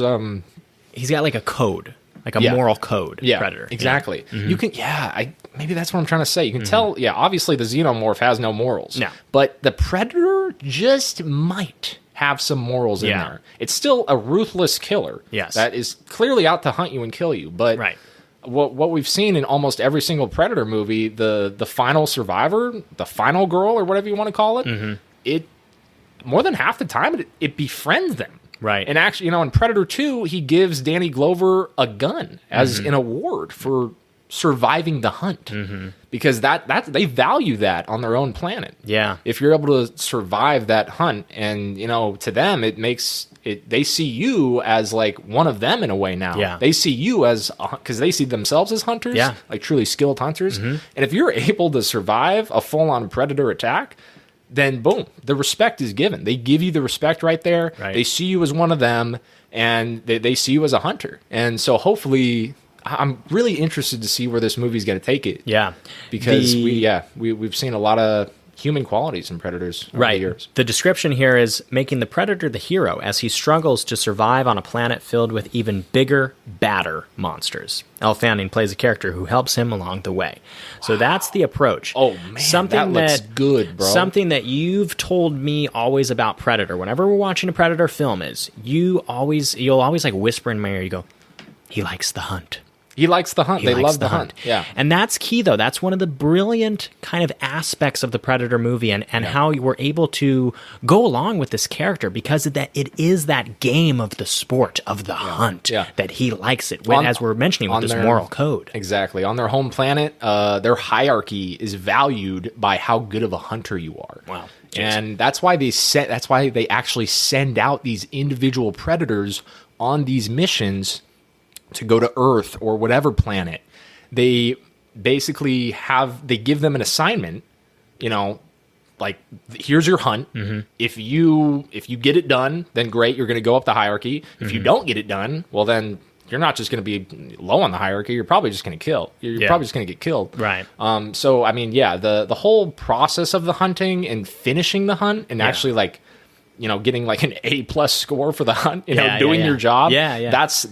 he's got like a code. Like a moral code, Predator. Exactly. You can, maybe that's what I'm trying to say. You can tell, obviously the xenomorph has no morals. No. But the Predator just might have some morals in there. It's still a ruthless killer. Yes. That is clearly out to hunt you and kill you. But what we've seen in almost every single Predator movie, the final survivor, the final girl, or whatever you want to call it, it more than half the time, it befriends them. Right. And actually, in Predator 2, he gives Danny Glover a gun as an award for surviving the hunt. Because that they value that on their own planet. Yeah. If you're able to survive that hunt, and, to them, it makes it, they see you as like one of them in a way now. Yeah. They see you as, because they see themselves as hunters, like truly skilled hunters. And if you're able to survive a full-on Predator attack, then boom, the respect is given. They give you the respect right there. Right. They see you as one of them, and they see you as a hunter. And so hopefully, I'm really interested to see where this movie's going to take it. Yeah. Because we've seen a lot of human qualities in Predators over the years. The description here is making the Predator the hero as he struggles to survive on a planet filled with even bigger, badder monsters. Elle Fanning plays a character who helps him along the way. So that's the approach. Oh, man, that looks good, bro. Something that you've told me always about Predator, whenever we're watching a Predator film, is you'll always like whisper in my ear, you go, he likes the hunt. He likes the hunt. They love the hunt. Yeah. And that's key, though. That's one of the brilliant kind of aspects of the Predator movie and how you were able to go along with this character because of that it is that game of the sport of the hunt that he likes it, as we're mentioning with this moral code. Exactly. On their home planet, their hierarchy is valued by how good of a hunter you are. Wow. And that's why they actually send out these individual predators on these missions to go to Earth or whatever planet. They basically give them an assignment, like, here's your hunt. Mm-hmm. If you get it done, then great, you're going to go up the hierarchy. If you don't get it done, well, then you're not just going to be low on the hierarchy, you're probably just going to kill. You're probably just going to get killed. Right. So, I mean, the whole process of the hunting and finishing the hunt and actually, like, getting like an A+ score for the hunt, doing your job. Yeah. That's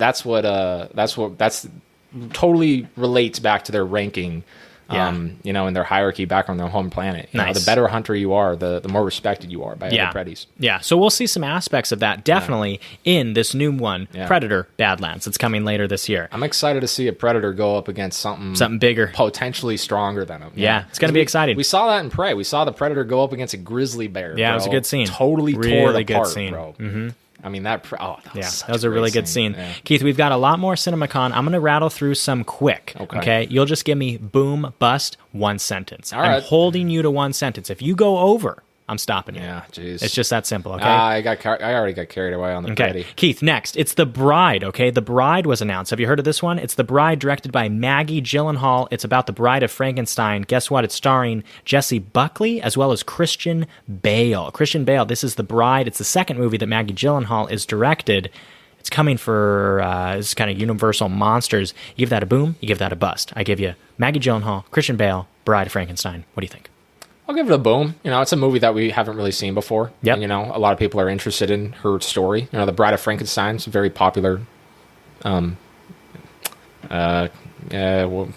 totally relates back to their ranking, in their hierarchy back on their home planet. The better hunter you are, the more respected you are by other Preddies. Yeah. So we'll see some aspects of that definitely in this new one, Predator Badlands. It's coming later this year. I'm excited to see a Predator go up against something bigger, potentially stronger than him. Yeah, it's going to be exciting. We saw that in Prey. We saw the Predator go up against a grizzly bear. Yeah, bro. It was a good scene. Totally really tore it good apart, scene. Bro. Mm-hmm. I mean, that was a really good scene. Yeah. Keith, we've got a lot more CinemaCon. I'm going to rattle through some quick, okay? You'll just give me boom, bust, one sentence. All right. I'm holding you to one sentence. If you go over, I'm stopping you. Yeah, jeez. It's just that simple, okay? I already got carried away on the Pretty. Keith, next. It's The Bride, okay? The Bride was announced. Have you heard of this one? It's The Bride, directed by Maggie Gyllenhaal. It's about the Bride of Frankenstein. Guess what? It's starring Jessie Buckley as well as Christian Bale. Christian Bale, this is The Bride. It's the second movie that Maggie Gyllenhaal is directed. It's coming for this kind of Universal Monsters. You give that a boom, you give that a bust. I give you Maggie Gyllenhaal, Christian Bale, Bride of Frankenstein. What do you think? I'll give it a boom. It's a movie that we haven't really seen before. Yep. And, a lot of people are interested in her story. The Bride of Frankenstein's a very popular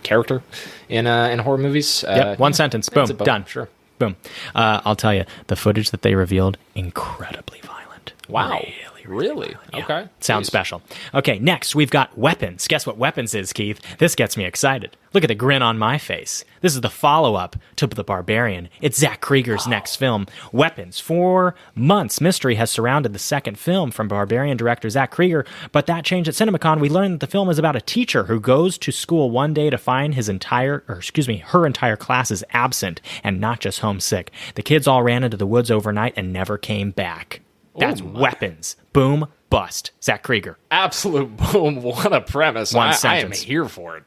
character in horror movies. One sentence. Boom. Done. Sure. Boom. I'll tell you, the footage that they revealed, incredibly violent. Wow. Really? Violent. Yeah. Okay. Sounds special. Okay, next we've got Weapons. Guess what Weapons is, Keith? This gets me excited. Look at the grin on my face. This is the follow-up to The Barbarian. It's Zach Krieger's next film, Weapons. For months, mystery has surrounded the second film from Barbarian director Zach Krieger, but that changed at CinemaCon. We learned that the film is about a teacher who goes to school one day to find her entire class is absent and not just homesick. The kids all ran into the woods overnight and never came back. That's Weapons. Boom, bust. Zach Krieger. Absolute boom. What a premise. I am here for it.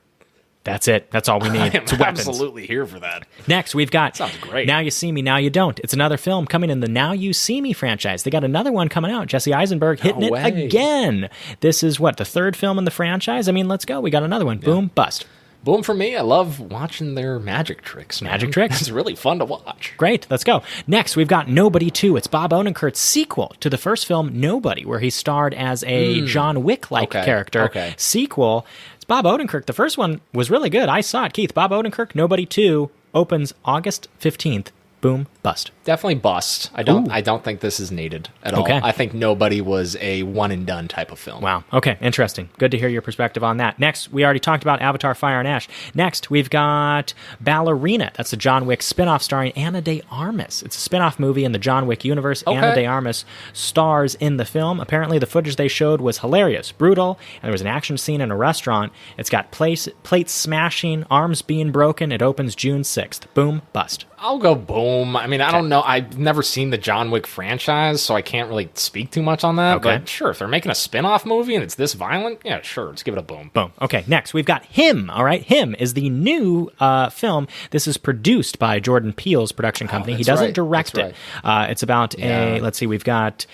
That's it. That's all we need. I am absolutely here for that. Next, we've got Sounds great. Now You See Me, Now You Don't. It's another film coming in the Now You See Me franchise. They got another one coming out. Jesse Eisenberg hitting it again. This is the third film in the franchise? I mean, let's go. We got another one. Boom, bust. Boom for me. I love watching their magic tricks. Man. Magic tricks? It's really fun to watch. Great. Let's go. Next, we've got Nobody 2. It's Bob Odenkirk's sequel to the first film, Nobody, where he starred as a John Wick-like character. Okay. Sequel. It's Bob Odenkirk. The first one was really good. I saw it. Keith, Bob Odenkirk, Nobody 2, opens August 15th. Boom, bust. Definitely bust. I don't think this is needed at all. I think Nobody was a one and done type of film. Wow. Okay, interesting. Good to hear your perspective on that. Next, we already talked about Avatar Fire and Ash. Next, we've got Ballerina. That's a John Wick spinoff starring Ana de Armas. It's a spinoff movie in the John Wick universe. Ana de Armas stars in the film. Apparently, the footage they showed was hilarious, brutal, and there was an action scene in a restaurant. It's got plates smashing, arms being broken. It opens June 6th. Boom, bust. I'll go boom. I mean, I don't know. I've never seen the John Wick franchise, so I can't really speak too much on that. Okay. But sure, if they're making a spin-off movie and it's this violent, yeah, sure, let's give it a boom. Boom. Okay, next, we've got Him, all right? Him is the new film. This is produced by Jordan Peele's production company. He doesn't direct it. It's about let's see, we've got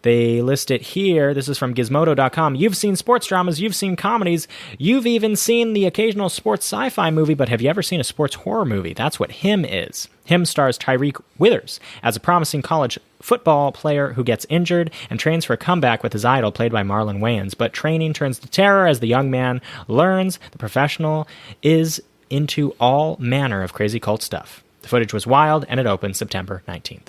They list it here. This is from Gizmodo.com. You've seen sports dramas, you've seen comedies, you've even seen the occasional sports sci-fi movie, but have you ever seen a sports horror movie? That's what Him is. Him stars Tyreek Withers as a promising college football player who gets injured and trains for a comeback with his idol, played by Marlon Wayans. But training turns to terror as the young man learns the professional is into all manner of crazy cult stuff. The footage was wild, and it opened September 19th.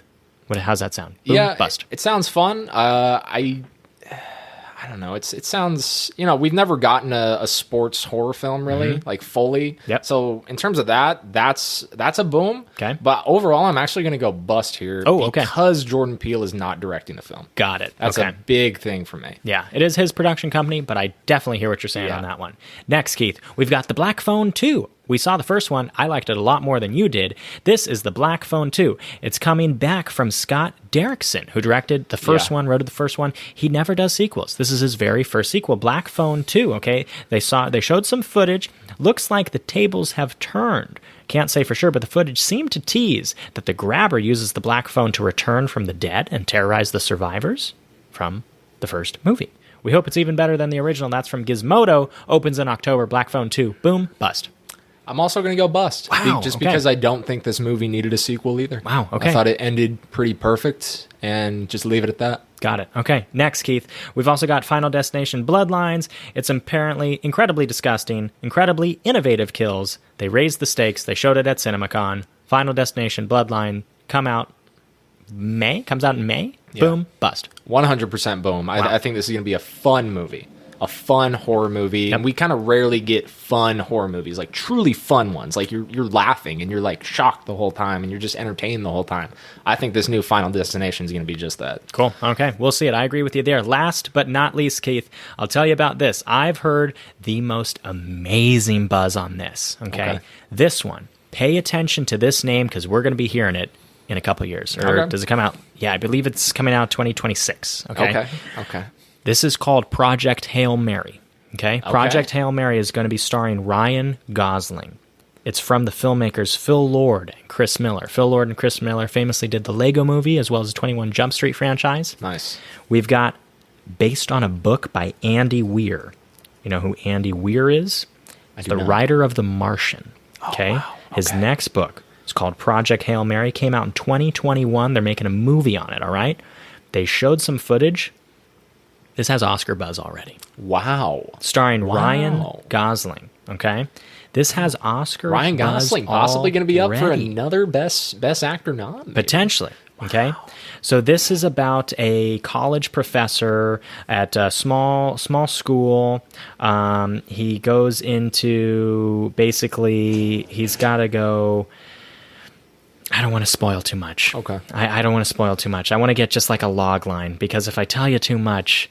How's that sound? Boom, yeah, bust. It sounds fun. I don't know. It sounds, we've never gotten a sports horror film really, like fully. Yep. So in terms of that, that's a boom. Okay. But overall, I'm actually going to go bust here. Oh, okay. Because Jordan Peele is not directing the film. Got it. That's a big thing for me. Yeah, it is his production company, but I definitely hear what you're saying on that one. Next, Keith, we've got The Black Phone 2. We saw the first one. I liked it a lot more than you did. This is The Black Phone 2. It's coming back from Scott Derrickson, who directed the first one, wrote the first one. He never does sequels. This is his very first sequel, Black Phone 2, okay? They showed some footage. Looks like the tables have turned. Can't say for sure, but the footage seemed to tease that the grabber uses the Black Phone to return from the dead and terrorize the survivors from the first movie. We hope it's even better than the original. That's from Gizmodo. Opens in October. Black Phone 2. Boom. Bust. I'm also going to go bust. Wow, because I don't think this movie needed a sequel either. Wow, okay. I thought it ended pretty perfect, and just leave it at that. Got it. Okay, next, Keith. We've also got Final Destination Bloodlines. It's apparently incredibly disgusting, incredibly innovative kills. They raised the stakes. They showed it at CinemaCon. Final Destination Bloodline comes out in May. Yeah. Boom, bust. 100% boom. Wow. I think this is going to be a fun movie. A fun horror movie. Yep. And we kind of rarely get fun horror movies, like truly fun ones. Like you're laughing and you're like shocked the whole time and you're just entertained the whole time. I think this new Final Destination is going to be just that. Cool. Okay. We'll see it. I agree with you there. Last but not least, Keith, I'll tell you about this. I've heard the most amazing buzz on this. Okay. This one. Pay attention to this name because we're going to be hearing it in a couple years. Or does it come out? Yeah, I believe it's coming out 2026. Okay. This is called Project Hail Mary, okay? Project Hail Mary is going to be starring Ryan Gosling. It's from the filmmakers Phil Lord and Chris Miller. Phil Lord and Chris Miller famously did the Lego Movie as well as the 21 Jump Street franchise. Nice. We've got based on a book by Andy Weir. You know who Andy Weir is? The writer of The Martian, okay? Wow. His next book is called Project Hail Mary. Came out in 2021. They're making a movie on it, all right? They showed some footage. This has Oscar buzz already. Wow. Starring Ryan Gosling, okay? This has Oscar Ryan Gosling possibly going to be up for already. Another Best Actor nom. Potentially, okay? So this is about a college professor at a small school. He goes into, basically, he's got to go... I don't want to spoil too much. Okay. I don't want to spoil too much. I want to get just like a log line, because if I tell you too much,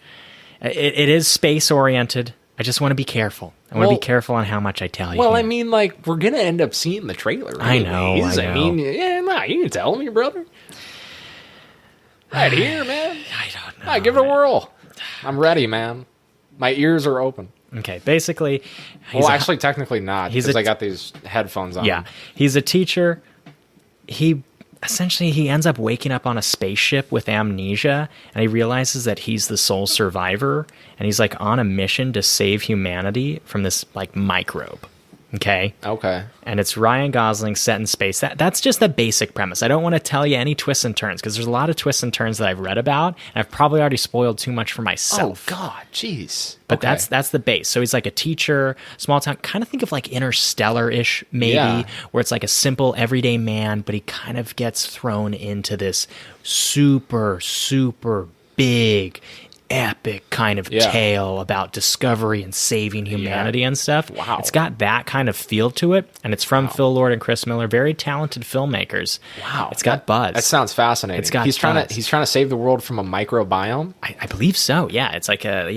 it is space-oriented. I just want to be careful. I want to be careful on how much I tell you. Well, I mean, like, we're going to end up seeing the trailer. I know. I mean, you can tell me, brother. Right here, man. I don't know. Give it a whirl. I'm ready, man. My ears are open. Okay, basically... actually, technically not, because I got these headphones on. Yeah, he's a teacher. He ends up waking up on a spaceship with amnesia, and he realizes that he's the sole survivor, and he's like on a mission to save humanity from this like microbe. Okay. And it's Ryan Gosling set in space. That's just the basic premise. I don't want to tell you any twists and turns, because there's a lot of twists and turns that I've read about, and I've probably already spoiled too much for myself. Oh God, jeez. But that's the base. So he's like a teacher, small town. Kind of think of like Interstellar-ish, maybe, where it's like a simple everyday man, but he kind of gets thrown into this super, super big, epic kind of tale about discovery and saving humanity and stuff. Wow. It's got that kind of feel to it, and it's from Phil Lord and Chris Miller, very talented filmmakers. Wow. It's got buzz. That sounds fascinating. It's got he's trying to save the world from a microbiome. I believe so. Yeah, it's like a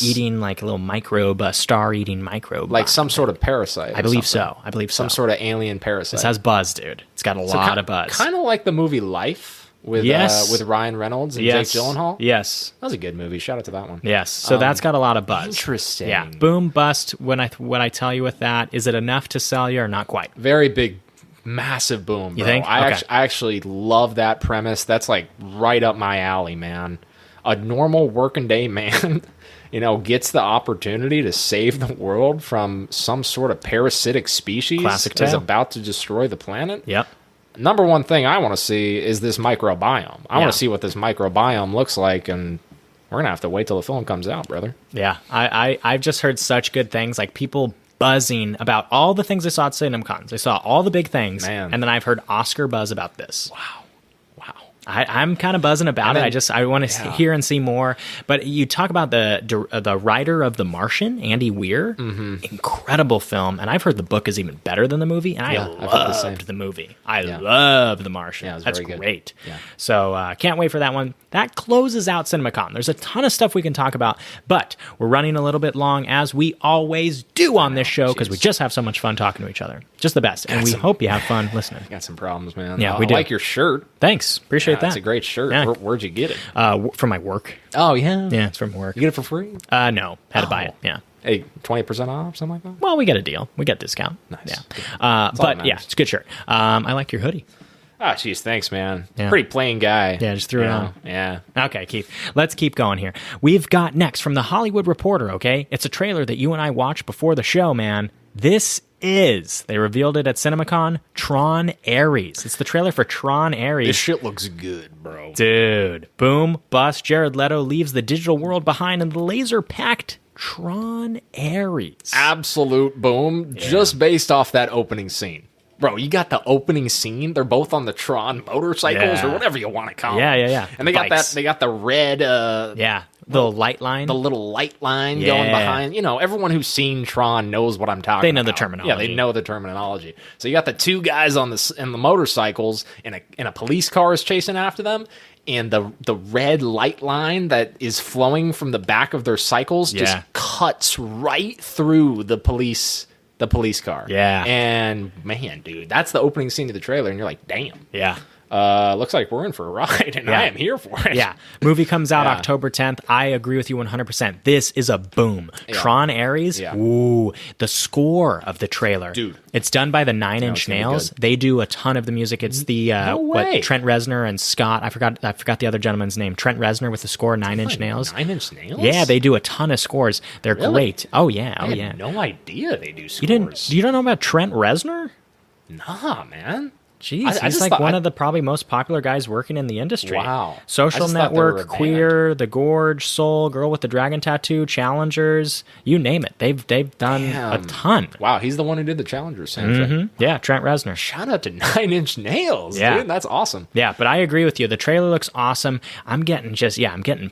eating like a little microbe, a star-eating microbe. Like some sort of parasite. I believe so. Some sort of alien parasite. This has buzz, dude. It's got a lot of buzz. Kind of like the movie Life. With Ryan Reynolds and Jake Gyllenhaal? Yes. That was a good movie. Shout out to that one. Yes. So that's got a lot of buzz. Interesting. Yeah. Boom, bust. When I tell you with that, is it enough to sell you or not quite? Very big, massive boom, bro. You think? I actually love that premise. That's like right up my alley, man. a normal working day man, gets the opportunity to save the world from some sort of parasitic species that's about to destroy the planet. Yep. Number one thing I want to see is this microbiome. I want to see what this microbiome looks like, and we're gonna have to wait till the film comes out, brother. Yeah, I've just heard such good things, like people buzzing about all the things I saw at CinemaCon. I saw all the big things, and then I've heard Oscar buzz about this. Wow. I'm kind of buzzing about it. I want to hear and see more. But you talk about the writer of The Martian, Andy Weir, incredible film, and I've heard the book is even better than the movie. And I loved the movie. I love The Martian. Yeah, that's very great. Good. Yeah. So can't wait for that one. That closes out CinemaCon. There's a ton of stuff we can talk about, but we're running a little bit long, as we always do on this show, because we just have so much fun talking to each other. Just the best. And we hope you have fun listening. Got some problems, man. Yeah, we do. I like your shirt. Thanks. Appreciate that. It's a great shirt. Yeah. Where'd you get it? From my work. Oh, yeah? Yeah, it's from work. You get it for free? No. Had to buy it, yeah. Hey, 20% off, something like that? Well, we get a deal. We get a discount. Nice. Yeah. But, yeah, it's a good shirt. I like your hoodie. Oh, jeez, thanks, man. Yeah. Pretty plain guy. Yeah, just threw it on. Yeah. Okay, Keith, let's keep going here. We've got next from The Hollywood Reporter, okay? It's a trailer that you and I watched before the show, man. They revealed it at CinemaCon, Tron Ares. It's the trailer for Tron Ares. This shit looks good, bro. Dude. Boom, bust. Jared Leto leaves the digital world behind in the laser-packed Tron Ares. Absolute boom, just based off that opening scene. Bro, you got the opening scene. They're both on the Tron motorcycles or whatever you want to call them. Yeah. And they got the red little light line. The little light line going behind. Everyone who's seen Tron knows what I'm talking about. They know the terminology. Yeah, they know the terminology. So you got the two guys in the motorcycles, and a police car is chasing after them, and the red light line that is flowing from the back of their cycles just cuts right through the police car. Yeah. And man, dude, that's the opening scene of the trailer, and you're like, damn. Yeah. Looks like we're in for a ride, and I am here for it. Yeah. Movie comes out October 10th. I agree with you 100%. This is a boom. Yeah. Tron Ares. Yeah. Ooh, the score of the trailer. Dude. It's done by the Nine Inch Nails. They do a ton of the music. It's the Trent Reznor and Scott. I forgot the other gentleman's name. Trent Reznor with the score, Nine Inch Nails. 9 Inch Nails? Yeah, they do a ton of scores. They're great. Oh yeah. I had no idea they do scores. You don't know about Trent Reznor? Nah, man. Jeez, he's like one of the probably most popular guys working in the industry. Wow. Social Network, Queer, The Gorge, Soul, Girl with the Dragon Tattoo, Challengers, you name it. They've done a ton. Wow, he's the one who did the Challengers soundtrack. Mm-hmm. Yeah, Trent Reznor. Shout out to 9 Inch Nails, dude. That's awesome. Yeah, but I agree with you. The trailer looks awesome. I'm getting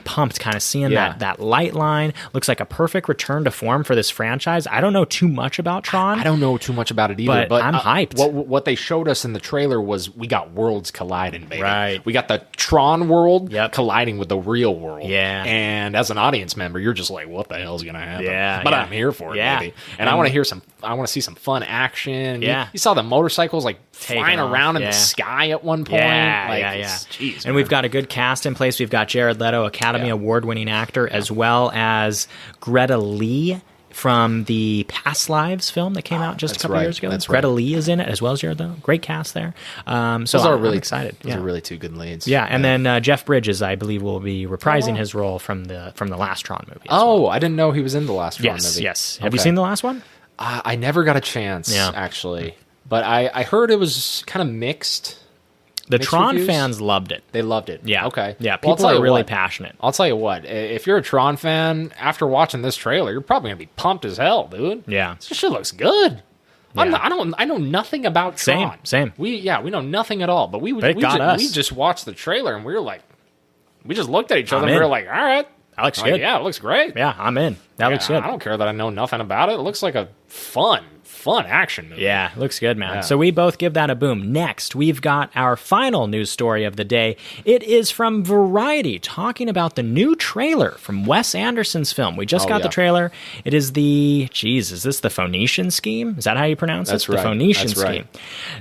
pumped kind of seeing that light line. Looks like a perfect return to form for this franchise. I don't know too much about Tron. I don't know too much about it either, but I'm hyped. What they showed us in the trailer was we got worlds colliding, baby. Right. We got the Tron world colliding with the real world. Yeah. And as an audience member, you're just like, what the hell's going to happen? Yeah. But I'm here for it, baby. And I want to see some fun action. Yeah. You saw the motorcycles flying around in the sky at one point. Jeez, and we've got a good cast in place. We've got Jared Leto, Academy Award-winning actor, as well as Greta Lee from the Past Lives film that came out just a couple years ago. Greta Lee is in it, as well as Jared Leto. Great cast there. So I'm really excited. Those are really two good leads. Yeah, and then Jeff Bridges, I believe, will be reprising his role from the last Tron movie. I didn't know he was in the last Tron movie. Yes. Have you seen the last one? I never got a chance, actually. But I heard it was kind of mixed. The Tron fans loved it. They loved it. Yeah. Okay. Yeah, people are really passionate. I'll tell you what. If you're a Tron fan, after watching this trailer, you're probably going to be pumped as hell, dude. Yeah. This shit looks good. Yeah. I know nothing about Tron. Same. We know nothing at all. But we just watched the trailer, and we were like, we just looked at each other, and we were like, all right. That looks good. Yeah, it looks great. Yeah, I'm in. That looks good. I don't care that I know nothing about it. It looks like a fun action movie. Yeah, looks good, man. Yeah. So we both give that a boom. Next, we've got our final news story of the day. It is from Variety, talking about the new trailer from Wes Anderson's film. We just got the trailer. It is is this the Phoenician scheme? Is that how you pronounce it? Right. The Phoenician scheme.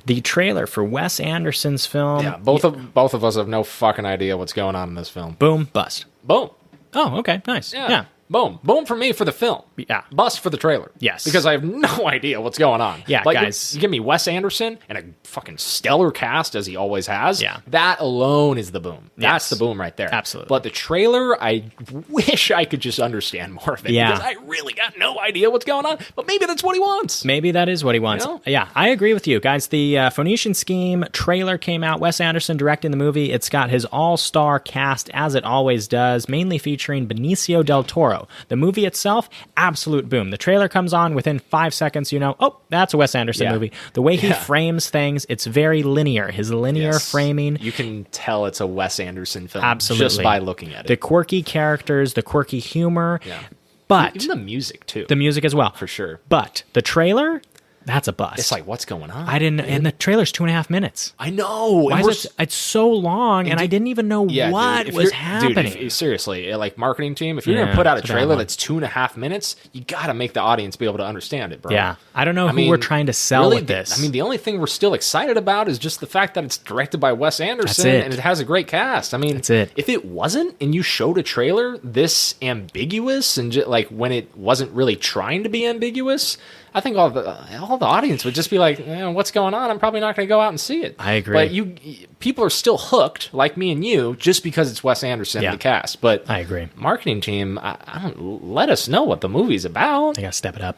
The trailer for Wes Anderson's film. Yeah, both of us have no fucking idea what's going on in this film. Boom, bust. Boom. Oh, okay, nice. Yeah. Boom for me for the film. Yeah. Bust for the trailer. Yes. Because I have no idea what's going on. Yeah, like, guys. You give me Wes Anderson and a fucking stellar cast, as he always has. Yeah. That alone is the boom. That's Yes. the boom right there. Absolutely. But the trailer, I wish I could just understand more of it. Yeah. Because I really got no idea what's going on. But maybe that's what he wants. Maybe that is what he wants. You know? Yeah, I agree with you. Guys, the Phoenician Scheme trailer came out. Wes Anderson directing the movie. It's got his all-star cast, as it always does, mainly featuring Benicio del Toro. The movie itself, absolute boom. The trailer comes on, within 5 seconds, you know, oh, that's a Wes Anderson movie. The way he frames things, it's very linear. His linear framing. You can tell it's a Wes Anderson film Absolutely. just by looking at it. The quirky characters, the quirky humor. Yeah. But even the music, too. The music as well. For sure. But the trailer, that's a bust. It's like, what's going on? I didn't, and the trailer's 2.5 minutes. I know. Why is it? It's so long, and I didn't even know what was happening. Dude, seriously, like marketing team, if you're going to put out a trailer that's 2.5 minutes, you got to make the audience be able to understand it, bro. Yeah, I don't know who we're trying to sell with this. I mean, the only thing we're still excited about is just the fact that it's directed by Wes Anderson and it has a great cast. I mean, that's it. If it wasn't, and you showed a trailer this ambiguous, and like when it wasn't really trying to be ambiguous, I think all the audience would just be like, "What's going on? I'm probably not going to go out and see it." I agree. But people are still hooked, like me and you, just because it's Wes Anderson and the cast. But I agree. Marketing team, I don't let us know what the movie's about. They got to step it up.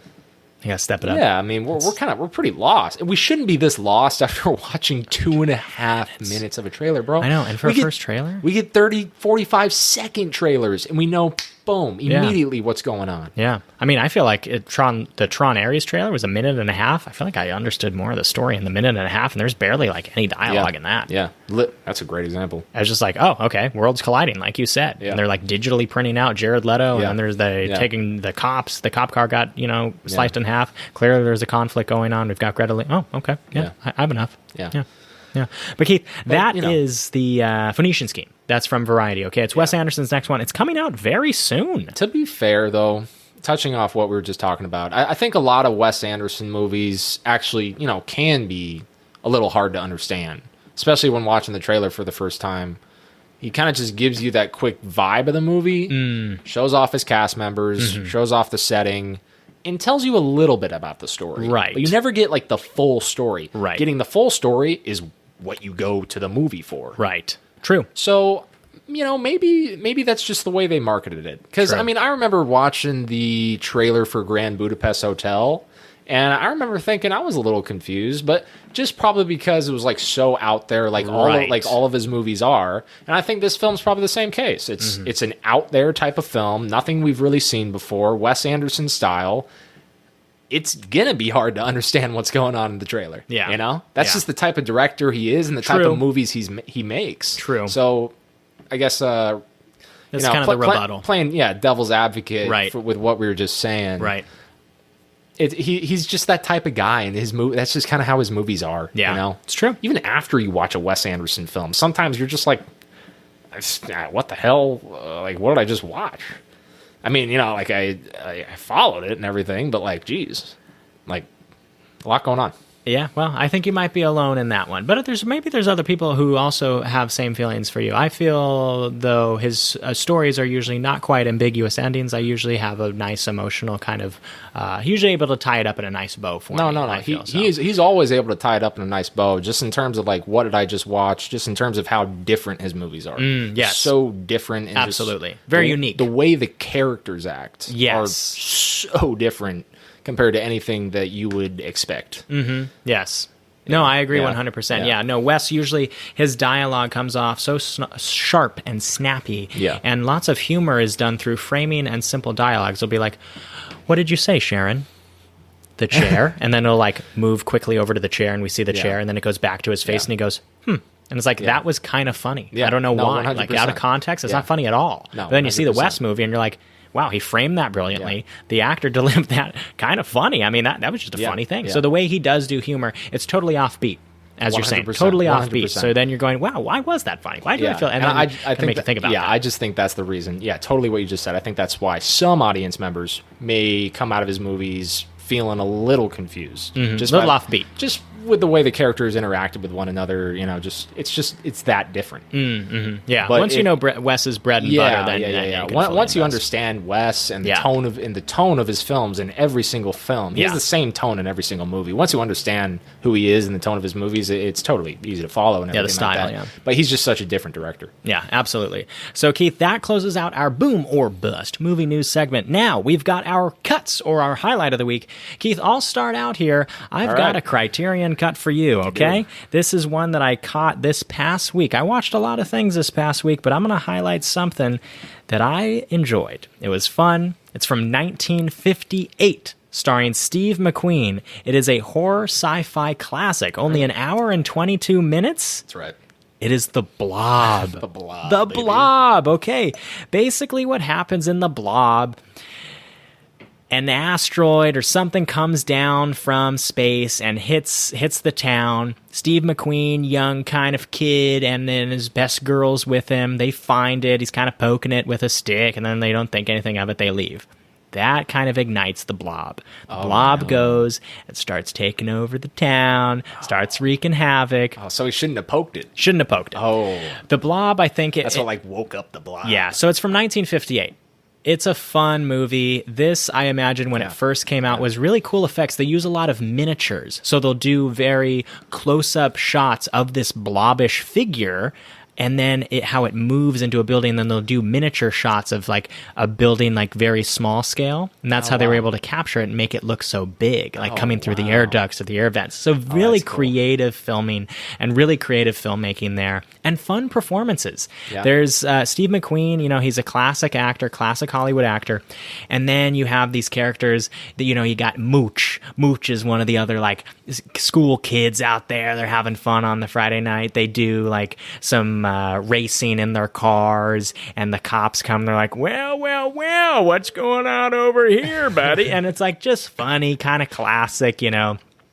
Yeah, I mean, we're pretty lost. We shouldn't be this lost after watching 2.5 minutes of a trailer, bro. I know, and for a first trailer? We get 30, 45-second trailers, and we know, boom, immediately what's going on. Yeah. I mean, I feel like the Tron Ares trailer was 1.5 minutes. I feel like I understood more of the story in the 1.5 minutes, and there's barely like any dialogue in that. Yeah, that's a great example. I was just like, oh, okay, worlds colliding, like you said. Yeah. And they're like digitally printing out Jared Leto, and then there's taking the cops. The cop car got, sliced in half. Clearly there's a conflict going on. We've got Greta Lee. Oh, okay. Yeah. I have enough. Yeah. But Keith, that is the Phoenician Scheme. That's from Variety, okay? It's Wes Anderson's next one. It's coming out very soon. To be fair, though, touching off what we were just talking about, I think a lot of Wes Anderson movies actually, can be a little hard to understand, especially when watching the trailer for the first time. He kind of just gives you that quick vibe of the movie, shows off his cast members, shows off the setting, and tells you a little bit about the story. Right. But you never get, like, the full story. Right. Getting the full story is what you go to the movie for. Right. True. So, maybe that's just the way they marketed it. Because, I mean, I remember watching the trailer for Grand Budapest Hotel, and I remember thinking I was a little confused, but just probably because it was like so out there, like all of his movies are. And I think this film's probably the same case. It's an out there type of film, nothing we've really seen before, Wes Anderson style. It's gonna be hard to understand what's going on in the trailer. Yeah, that's just the type of director he is and the type of movies he makes. True. So, I guess that's kind of the rebuttal. Playing devil's advocate with what we were just saying. Right. He's just that type of guy, and his movie. That's just kind of how his movies are. Yeah, it's true. Even after you watch a Wes Anderson film, sometimes you're just like, "What the hell? Like, what did I just watch?" I mean, like I followed it and everything, but like, geez, like a lot going on. Yeah, well, I think you might be alone in that one. But maybe there's other people who also have same feelings for you. I feel, though, his stories are usually not quite ambiguous endings. I usually have a nice emotional kind of... usually able to tie it up in a nice bow for me. No. He's always able to tie it up in a nice bow, just in terms of, like, what did I just watch, just in terms of how different his movies are. Yes. So different. And absolutely. Very unique. The way the characters act are so different compared to anything that you would expect. Yes. No, I agree 100%. Yeah, no, Wes, usually his dialogue comes off so sharp and snappy. Yeah. And lots of humor is done through framing and simple dialogues. It'll be like, what did you say, Sharon? The chair. And then it'll like move quickly over to the chair and we see the chair and then it goes back to his face and he goes, And it's like, that was kind of funny. I don't know why. 100%. Like out of context, it's not funny at all. No, but then you 100%. see the Wes movie and you're like, wow, he framed that brilliantly. The actor delivered that kind of funny. I mean, that was just a funny thing. So the way he does do humor, it's totally offbeat, as you're saying. Totally 100%. offbeat. So then you're going, wow, why was that funny? Why did I feel... And then I think think about that. I just think that's the reason. Yeah, totally what you just said. I think that's why some audience members may come out of his movies feeling a little confused. Just a little offbeat. Just with the way the characters interacted with one another, it's that different. Yeah, but once you know Wes's bread and butter, then once you understand Wes and the tone of his films in every single film, he has the same tone in every single movie. Once you understand who he is and the tone of his movies, it's totally easy to follow and everything the style, like that. But he's just such a different director. Yeah, absolutely. So Keith, that closes out our boom or bust movie news segment. Now we've got our cuts or our highlight of the week. Keith, I'll start out here. I've got a Criterion cut for you, okay? This is one that I caught this past week. I watched a lot of things this past week, but I'm going to highlight something that I enjoyed. It was fun. It's from 1958, starring Steve McQueen. It is a horror sci-fi classic, only an hour and 22 minutes. That's right. It is The Blob. The Blob. The Blob, okay. Basically what happens in The Blob, an asteroid or something comes down from space and hits the town. Steve McQueen, young kind of kid, and then his best girl's with him. They find it. He's kind of poking it with a stick, and then they don't think anything of it. They leave. That kind of ignites the Blob. The Blob goes and starts taking over the town, starts wreaking havoc. Oh, so he shouldn't have poked it. Shouldn't have poked it. Oh. The Blob, I think That's what woke up the Blob. Yeah, so it's from 1958. It's a fun movie. This, I imagine, when it first came out, was really cool effects. They use a lot of miniatures. So they'll do very close-up shots of this blobbish figure, and then how it moves into a building, and then they'll do miniature shots of like a building, like very small scale, and that's how they were able to capture it and make it look so big, like coming through the air ducts of the air vents. So really creative filming and really creative filmmaking there, and fun performances. There's Steve McQueen, he's a classic actor, classic Hollywood actor, and then you have these characters that, you got Mooch. Mooch is one of the other like school kids out there. They're having fun on the Friday night. They do like some racing in their cars, and the cops come. They're like, well, what's going on over here, buddy? And it's like just funny, kind of classic,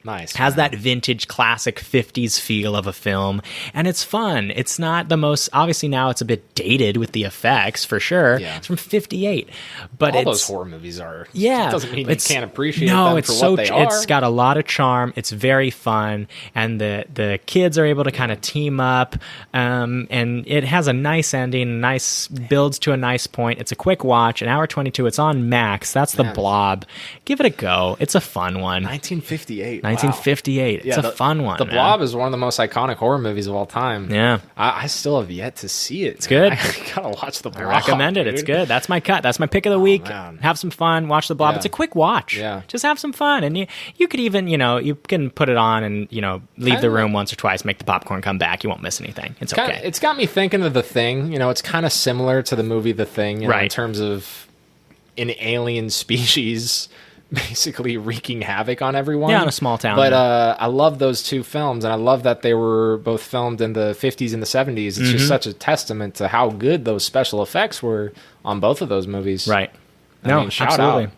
Nice. Has that vintage classic 50s feel of a film, and it's fun. It's not the most, obviously now it's a bit dated with the effects for sure. Yeah. It's from 58. But all those horror movies are. Yeah. It doesn't mean you can't appreciate them for what they are. It's got a lot of charm. It's very fun, and the kids are able to kind of team up, and it has a nice ending, builds to a nice point. It's a quick watch, an hour 22. It's on Max. That's The Blob. Give it a go. It's a fun one. 1958. 1958. It's a fun one. The Blob is one of the most iconic horror movies of all time. Yeah. I still have yet to see it. It's good. I gotta watch The Blob. I recommend it. Dude. It's good. That's my cut. That's my pick of the week. Man. Have some fun. Watch The Blob. It's a quick watch. Yeah. Just have some fun. And you could even, you can put it on and, leave the room once or twice, make the popcorn come back. You won't miss anything. It's okay. It's got me thinking of The Thing. It's kind of similar to the movie The Thing in terms of an alien species basically wreaking havoc on everyone. Yeah, in a small town. But I love those two films, and I love that they were both filmed in the 50s and the 70s. It's just such a testament to how good those special effects were on both of those movies. Right. Shout absolutely. out.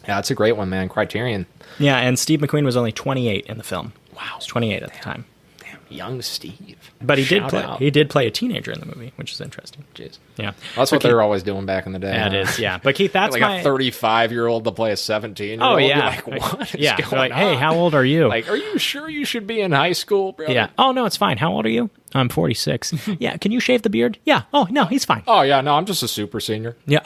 Yeah, it's a great one, man. Criterion. Yeah, and Steve McQueen was only 28 in the film. Wow. He was 28 at the time. Young Steve. But he did play a teenager in the movie, which is interesting. Jeez. Yeah. That's what they were always doing back in the day. Yeah, it is, yeah. But Keith, that's like a 35-year-old to play a 17-year-old. Oh, yeah. You're like, what is going on? Hey, how old are you? Like, are you sure you should be in high school, bro? Yeah. Oh, no, it's fine. How old are you? I'm 46. Yeah. Can you shave the beard? Yeah. Oh, no, he's fine. Oh, yeah. No, I'm just a super senior. Yeah.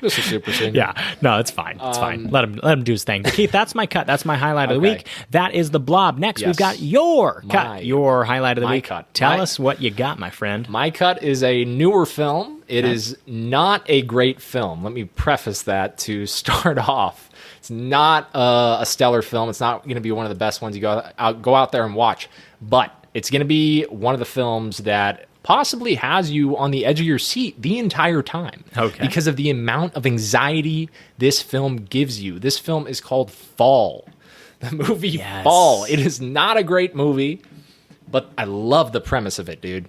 Just a super senior. Yeah, no, it's fine. It's fine. Let him do his thing. But Keith, that's my cut. That's my highlight of the week. That is The Blob. Next, we've got your cut. Your highlight of the week. Cut. Tell us what you got, my friend. My cut is a newer film. It is not a great film. Let me preface that to start off. It's not a stellar film. It's not going to be one of the best ones you go out there and watch. But it's going to be one of the films that possibly has you on the edge of your seat the entire time. Okay. Because of the amount of anxiety this film gives you. This film is called Fall. The movie Fall. It is not a great movie, but I love the premise of it, dude.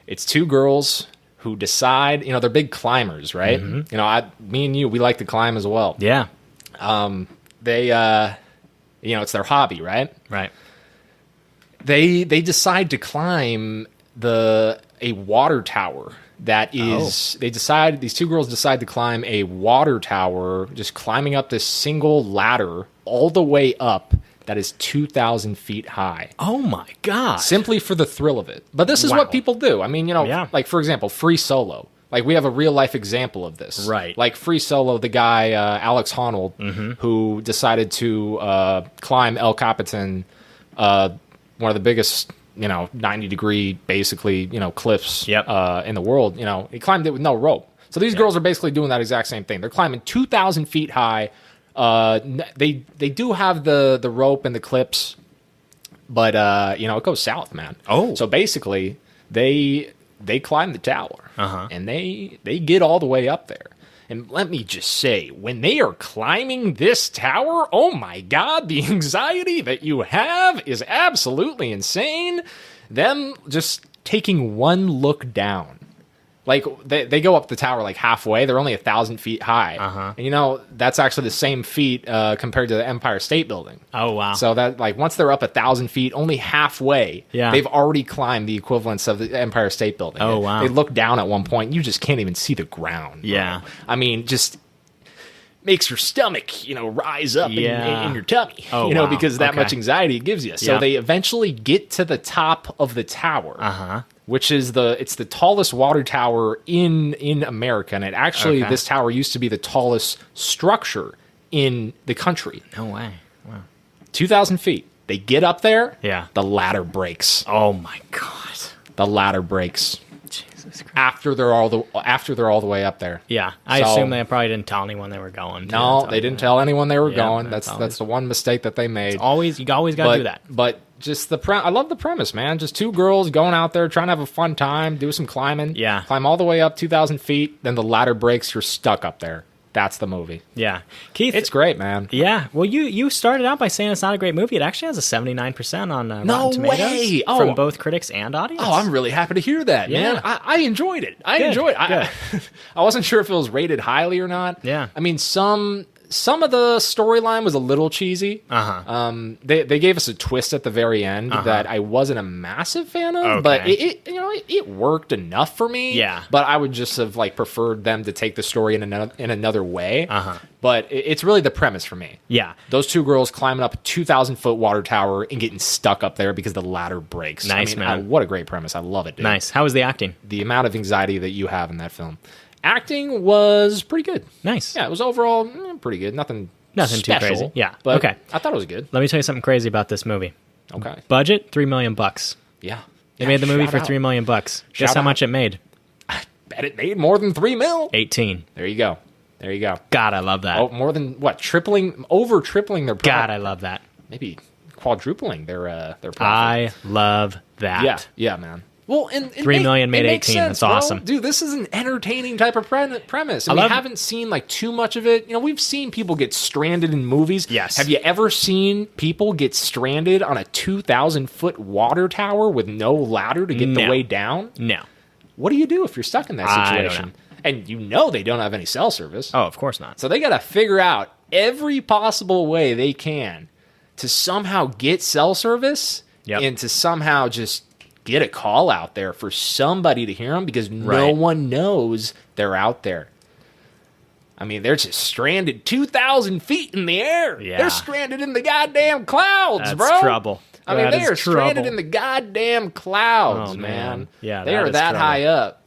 It's two girls who decide, they're big climbers, right? Mm-hmm. Me and you, we like to climb as well. Yeah. It's their hobby, right? Right. They decide to climb a water tower that is these two girls decide to climb a water tower, just climbing up this single ladder all the way up that is 2,000 feet high. Oh my God. Simply for the thrill of it. But this is what people do. I mean, like, for example, Free Solo. Like, we have a real-life example of this. Right. Like, Free Solo, the guy, Alex Honnold, who decided to climb El Capitan, one of the biggest, 90-degree, basically, cliffs in the world. He climbed it with no rope. So these girls are basically doing that exact same thing. They're climbing 2,000 feet high. They do have the rope and the clips, but it goes south, man. Oh, so basically they climb the tower, and they get all the way up there. And let me just say, when they are climbing this tower, oh my God, the anxiety that you have is absolutely insane. Them just taking one look down. Like, they go up the tower like halfway. They're only 1,000 feet high. And, that's actually the same feet compared to the Empire State Building. Oh, wow. So that, like, once they're up 1,000 feet, only halfway, they've already climbed the equivalence of the Empire State Building. Oh, wow. They look down at one point. You just can't even see the ground. Yeah. Bro. I mean, just makes your stomach, rise up in your tummy, because that much anxiety it gives you. So they eventually get to the top of the tower, which is it's the tallest water tower in America. And this tower used to be the tallest structure in the country. No way. Wow. 2,000 feet. They get up there. Yeah. The ladder breaks. Oh my God. The ladder breaks. Jesus Christ. After they're all the way up there. Yeah, I assume they probably didn't tell anyone they were going. No, they didn't tell anyone they were going. That's the one mistake that they made. You always got to do that. But just I love the premise, man. Just two girls going out there trying to have a fun time, do some climbing. Yeah, climb all the way up 2,000 feet. Then the ladder breaks. You're stuck up there. That's the movie. Yeah. Keith, it's great, man. Yeah. Well, you started out by saying it's not a great movie. It actually has a 79% on Rotten Tomatoes from both critics and audience. Oh, I'm really happy to hear that, man. I enjoyed it. I wasn't sure if it was rated highly or not. Yeah. I mean, some of the storyline was a little cheesy. They gave us a twist at the very end that I wasn't a massive fan of, but it worked enough for me. Yeah. But I would just have preferred them to take the story in another way. But it's really the premise for me. Yeah. Those two girls climbing up a 2,000-foot water tower and getting stuck up there because the ladder breaks. Nice, man. What a great premise. I love it, dude. Nice. How was the acting? The amount of anxiety that you have in that film. Acting was pretty good. Nice. Yeah, it was overall pretty good. Nothing special, too crazy. Yeah. But I thought it was good. Let me tell you something crazy about this movie. Okay. Budget, $3 million. Yeah. They made the movie for $3 million. Guess how much it made? I bet it made more than $3 million. 18. There you go. God, I love that. Oh, more than what? Over tripling their profit. God, I love that. Maybe quadrupling their profit. I love that. Yeah, man. Well, and $3 million made 18. Sense, That's awesome, dude. This is an entertaining type of premise. And we haven't seen too much of it. We've seen people get stranded in movies. Yes. Have you ever seen people get stranded on a 2,000-foot water tower with no ladder to get the way down? No. What do you do if you're stuck in that situation? I don't know. And they don't have any cell service. Oh, of course not. So they got to figure out every possible way they can to somehow get cell service and to somehow just get a call out there for somebody to hear them because no one knows they're out there. I mean, they're just stranded 2,000 feet in the air. Yeah. They're stranded in the goddamn clouds, That's bro. Trouble. I mean, they are stranded in the goddamn clouds, man. Yeah, they are that high up.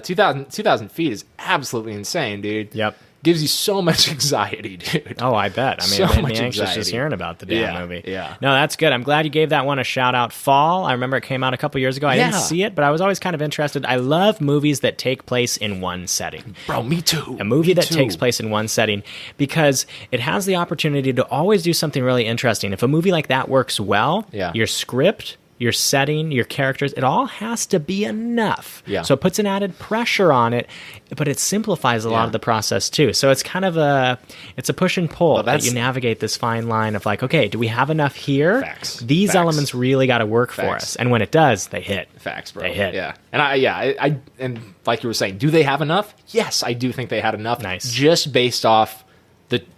2,000 feet is absolutely insane, dude. Yep. Gives you so much anxiety, dude. Oh, I bet. I mean, it made me anxious just hearing about the damn movie. Yeah. No, that's good. I'm glad you gave that one a shout out. Fall. I remember it came out a couple years ago. I didn't see it, but I was always kind of interested. I love movies that take place in one setting. Bro, me too. A movie that takes place in one setting because it has the opportunity to always do something really interesting. If a movie like that works well, your script, your setting, your characters, it all has to be enough. Yeah. So it puts an added pressure on it, but it simplifies a lot of the process too. So it's kind of a push and pull that you navigate this fine line of okay, do we have enough here? Facts. These elements really got to work for us. And when it does, they hit. Facts, bro. They hit. Yeah. And I and like you were saying, do they have enough? Yes, I do think they had enough. Nice. Just based off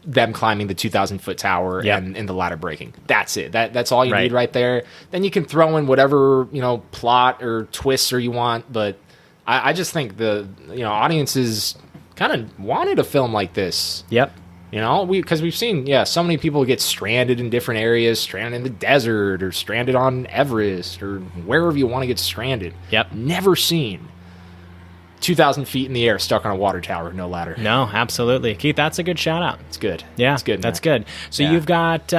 them climbing the 2,000-foot tower and the ladder breaking. That's it. That's all you need right there. Then you can throw in whatever plot or twists or you want. But I just think the audiences kind of wanted a film like this. Yep. You know, because we've seen, so many people get stranded in different areas, stranded in the desert, or stranded on Everest, or wherever you want to get stranded. Yep. Never seen 2,000 feet in the air stuck on a water tower with no ladder. No, absolutely. Keith, that's a good shout out. It's good. Yeah, it's good. That's good. So you've got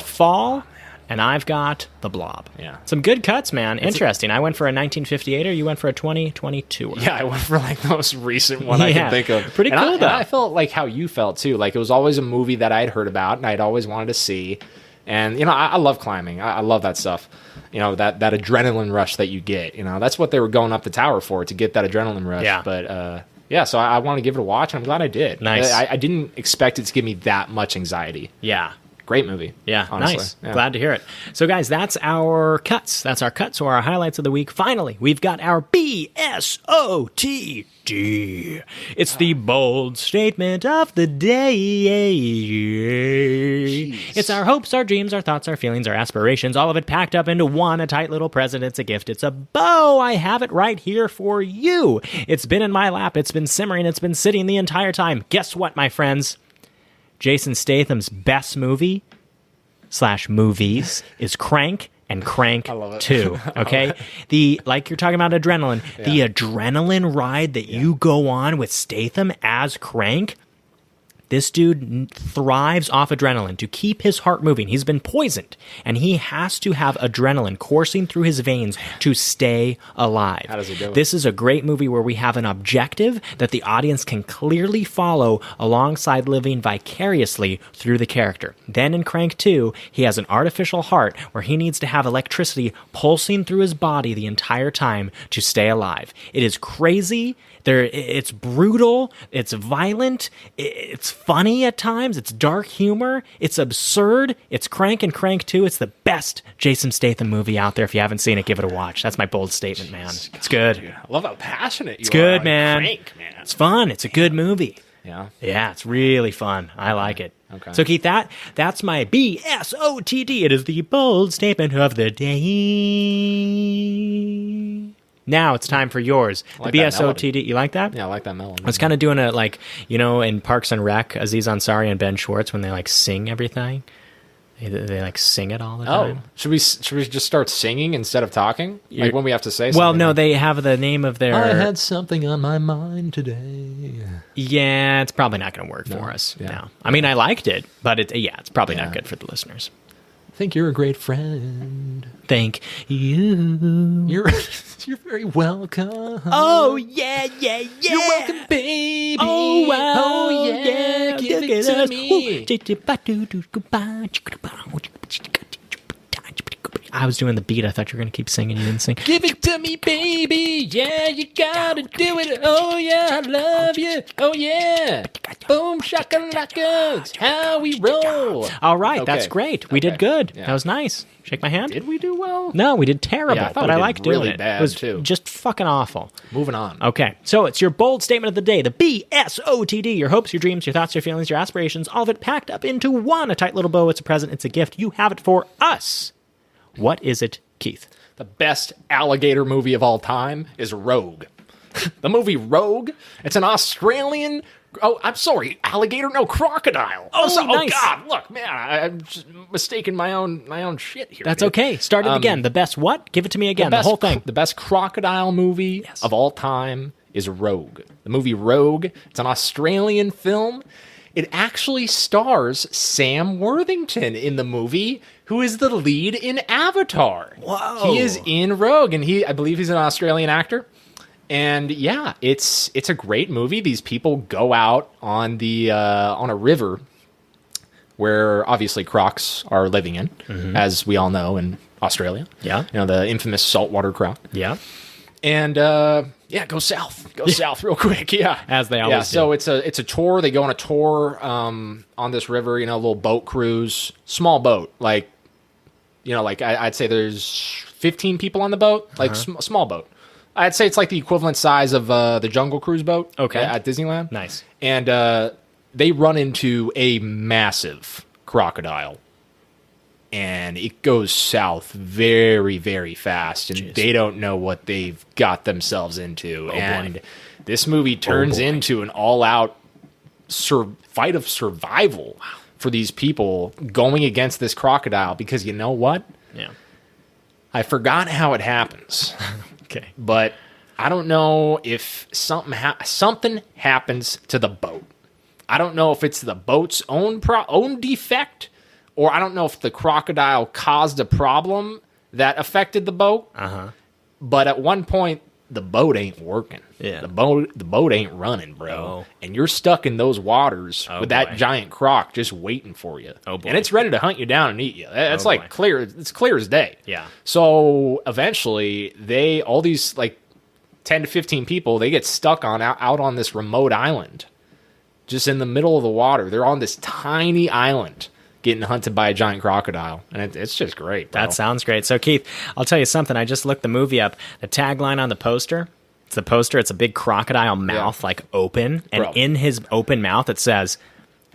Fall, and I've got The Blob. Yeah. Some good cuts, man. Interesting. I went for a 1958, or you went for a 2022. Yeah, I went for like the most recent one I can think of. Pretty cool, though. I felt like how you felt, too. Like, it was always a movie that I'd heard about, and I'd always wanted to see. And, I love climbing. I love that stuff. That adrenaline rush that you get. That's what they were going up the tower for, to get that adrenaline rush. Yeah. But, so I want to give it a watch, and I'm glad I did. Nice. I didn't expect it to give me that much anxiety. Yeah. Great movie. Yeah, honestly. nice. Yeah. Glad to hear it. So, guys, that's our cuts. So our highlights of the week. Finally, we've got our BSOTD. It's the bold statement of the day. Jeez. It's our hopes, our dreams, our thoughts, our feelings, our aspirations, all of it packed up into one, a tight little present. It's a gift. It's a bow. I have it right here for you. It's been in my lap. It's been simmering. It's been sitting the entire time. Guess what, my friends? Jason Statham's best movie / movies is Crank and Crank 2. Okay? Like you're talking about adrenaline, the adrenaline ride that you go on with Statham as Crank. This dude thrives off adrenaline to keep his heart moving. He's been poisoned, and he has to have adrenaline coursing through his veins to stay alive. How does he do it? This is a great movie where we have an objective that the audience can clearly follow alongside living vicariously through the character. Then in Crank 2, he has an artificial heart where he needs to have electricity pulsing through his body the entire time to stay alive. It is crazy. It's brutal, it's violent, it's funny at times, it's dark humor, it's absurd, it's Crank and Crank 2. It's the best Jason Statham movie out there. If you haven't seen it, give it a watch. That's my bold statement, man. It's good. I love how passionate you are. It's good, man. Crank, man. It's fun. It's a good movie. Yeah? Yeah, it's really fun. I like it. Okay. So, Keith, that's my BSOTD. It is the bold statement of the day. Now it's time for yours. The BSOTD. You like that? Yeah, I like that melody. I was kind of doing it like, in Parks and Rec, Aziz Ansari and Ben Schwartz, when they like sing everything. They like sing it all the time. Should we just start singing instead of talking? Like when we have to say something? Well, no, they have the name of their... I had something on my mind today. Yeah, it's probably not going to work for us. Yeah. No. I mean, I liked it, but it's probably not good for the listeners. I think you're a great friend. Thank you. You're very welcome. Oh, yeah. You're welcome, baby. Oh, wow. Oh, yeah. Give it to me. I was doing the beat. I thought you were going to keep singing. You didn't sing. Give it to me, baby. Yeah, you gotta do it. Oh, yeah, I love you. Oh, yeah. Boom, shakalaka. It's how we roll. All right, that's great. We did good. Yeah. That was nice. Shake my hand. Did we do well? No, we did terrible, Yeah, but I liked doing really it. bad, it was too. just fucking awful. Moving on. Okay, so it's your bold statement of the day, the BSOTD, your hopes, your dreams, your thoughts, your feelings, your aspirations, all of it packed up into one, a tight little bow. It's a present, it's a gift. You have it for us. What is it, Keith? The best alligator movie of all time is Rogue. The movie Rogue. It's an Australian... Oh, I'm sorry, alligator? No, crocodile. Oh, nice. Oh, God, look, man, I'm just mistaking my own shit here. That's dude. okay. Start it again. The best what? Give it to me again, the whole thing. The best crocodile movie of all time is Rogue. The movie Rogue. It's an Australian film. It actually stars Sam Worthington in the movie, who is the lead in Avatar. Whoa. He is in Rogue, and I believe he's an Australian actor. And yeah, it's a great movie. These people go out on a river where obviously crocs are living in, as we all know in Australia. Yeah. The infamous saltwater croc. Yeah. And go south. Go south real quick. Yeah. As they always do. So it's a tour. They go on a tour on this river, a little boat cruise, small boat. I'd say there's 15 people on the boat, small boat. I'd say it's like the equivalent size of the Jungle Cruise boat at Disneyland. Nice. And they run into a massive crocodile. And it goes south very, very fast. And they don't know what they've got themselves into. Oh, and this movie turns into an all-out fight of survival for these people going against this crocodile, because you know what? Yeah. I forgot how it happens. Okay. But I don't know if something happens to the boat. I don't know if it's the boat's own defect, or I don't know if the crocodile caused a problem that affected the boat. Uh-huh. But at one point, the boat ain't working. Yeah. The boat ain't running, bro. Oh. And you're stuck in those waters with that giant croc just waiting for you. Oh, boy. And it's ready to hunt you down and eat you. That's clear. It's clear as day. Yeah. So eventually, all these like 10 to 15 people, they get stuck out on this remote island, just in the middle of the water. They're on this tiny island, getting hunted by a giant crocodile, and it's just great, bro. That sounds great. So, Keith, I'll tell you something. I just looked the movie up. The tagline on the poster, it's a big crocodile mouth, like open, and in his open mouth it says,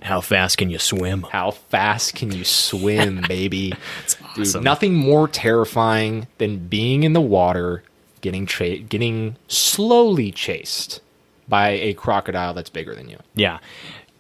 "How fast can you swim?" How fast can you swim, baby? It's awesome. Dude, nothing more terrifying than being in the water, getting slowly chased by a crocodile that's bigger than you. Yeah.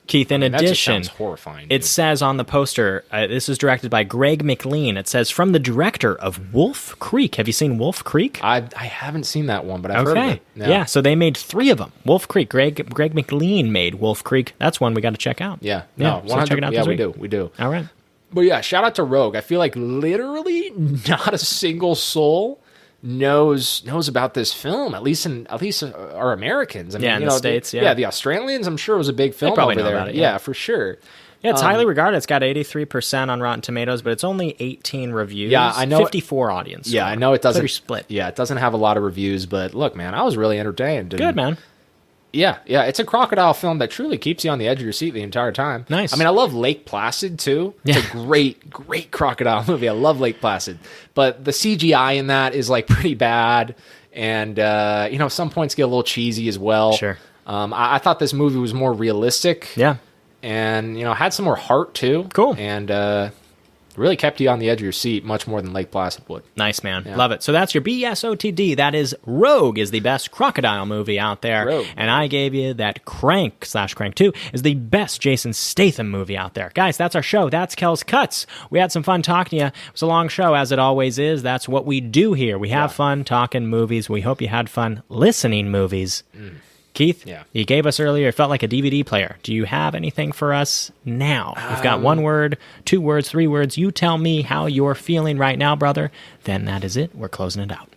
Keith, in addition, that just sounds horrifying. It says on the poster, this is directed by Greg McLean. It says, from the director of Wolf Creek. Have you seen Wolf Creek? I haven't seen that one, but I've heard of it. Yeah, so they made 3 of them. Wolf Creek. Greg McLean made Wolf Creek. That's one we got to check out. Yeah. No, so check it out this week. We do. All right. But yeah, shout out to Rogue. I feel like literally not a single soul knows about this film, at least our Americans. I mean, in the States, the Australians, I'm sure it was a big film probably over know there. about it, yeah, for sure. Yeah, it's highly regarded. It's got 83% on Rotten Tomatoes, but it's only 18 reviews. Yeah, I know. 54 audience. Yeah, I know it doesn't. Pretty split. Yeah, it doesn't have a lot of reviews, but look, man, I was really entertained. Good, man. Yeah, it's a crocodile film that truly keeps you on the edge of your seat the entire time. Nice. I mean, I love Lake Placid, too. It's a great crocodile movie. I love Lake Placid. But the CGI in that is, like, pretty bad. And, some points get a little cheesy as well. Sure. I thought this movie was more realistic. Yeah. And, had some more heart, too. Cool. And really kept you on the edge of your seat much more than Lake Placid would. Nice, man. Yeah. Love it. So that's your BSOTD. That is Rogue is the best crocodile movie out there. Rogue. And I gave you that Crank/Crank 2 is the best Jason Statham movie out there. Guys, that's our show. That's Kel's Cuts. We had some fun talking to you. It was a long show, as it always is. That's what we do here. We have fun talking movies. We hope you had fun listening movies. Keith, you gave us earlier, it felt like a DVD player. Do you have anything for us now? We've got 1 word, 2 words, 3 words. You tell me how you're feeling right now, brother. Then that is it. We're closing it out.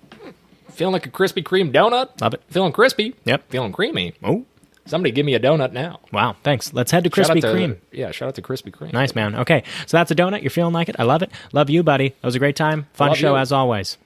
Feeling like a Krispy Kreme donut? Love it. Feeling crispy? Yep. Feeling creamy? Oh. Somebody give me a donut now. Wow, thanks. Let's head to Krispy Kreme. Yeah, shout out to Krispy Kreme. Nice, man. Okay, so that's a donut. You're feeling like it. I love it. Love you, buddy. That was a great time. Fun show, as always.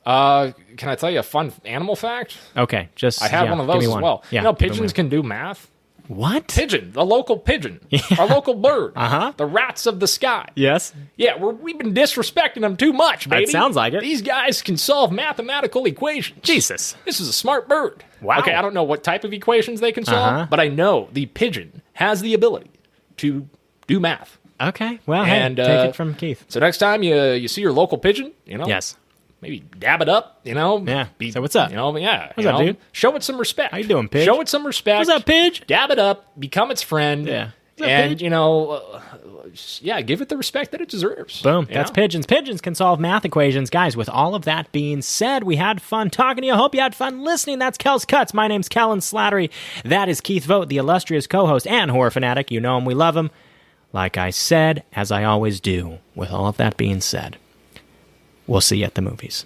Can I tell you a fun animal fact? Okay, I have one of those as well. Yeah, pigeons can do math. What? Pigeon, the local pigeon, our local bird, the rats of the sky. Yes. Yeah, we've been disrespecting them too much, baby. That sounds like it. These guys can solve mathematical equations. Jesus. This is a smart bird. Wow. Okay, I don't know what type of equations they can solve, but I know the pigeon has the ability to do math. Okay, well, take it from Keith. So next time you see your local pigeon, Yes. Maybe dab it up, Yeah. So what's up? What's up, dude? Show it some respect. How you doing, Pidge? Show it some respect. What's up, Pidge? Dab it up. Become its friend. Yeah. And, give it the respect that it deserves. Boom. That's pigeons. Pigeons can solve math equations. Guys, with all of that being said, we had fun talking to you. Hope you had fun listening. That's Kel's Cuts. My name's Kellen Slattery. That is Keith Vogt, the illustrious co-host and horror fanatic. You know him. We love him. Like I said, as I always do, with all of that being said, we'll see you at the movies.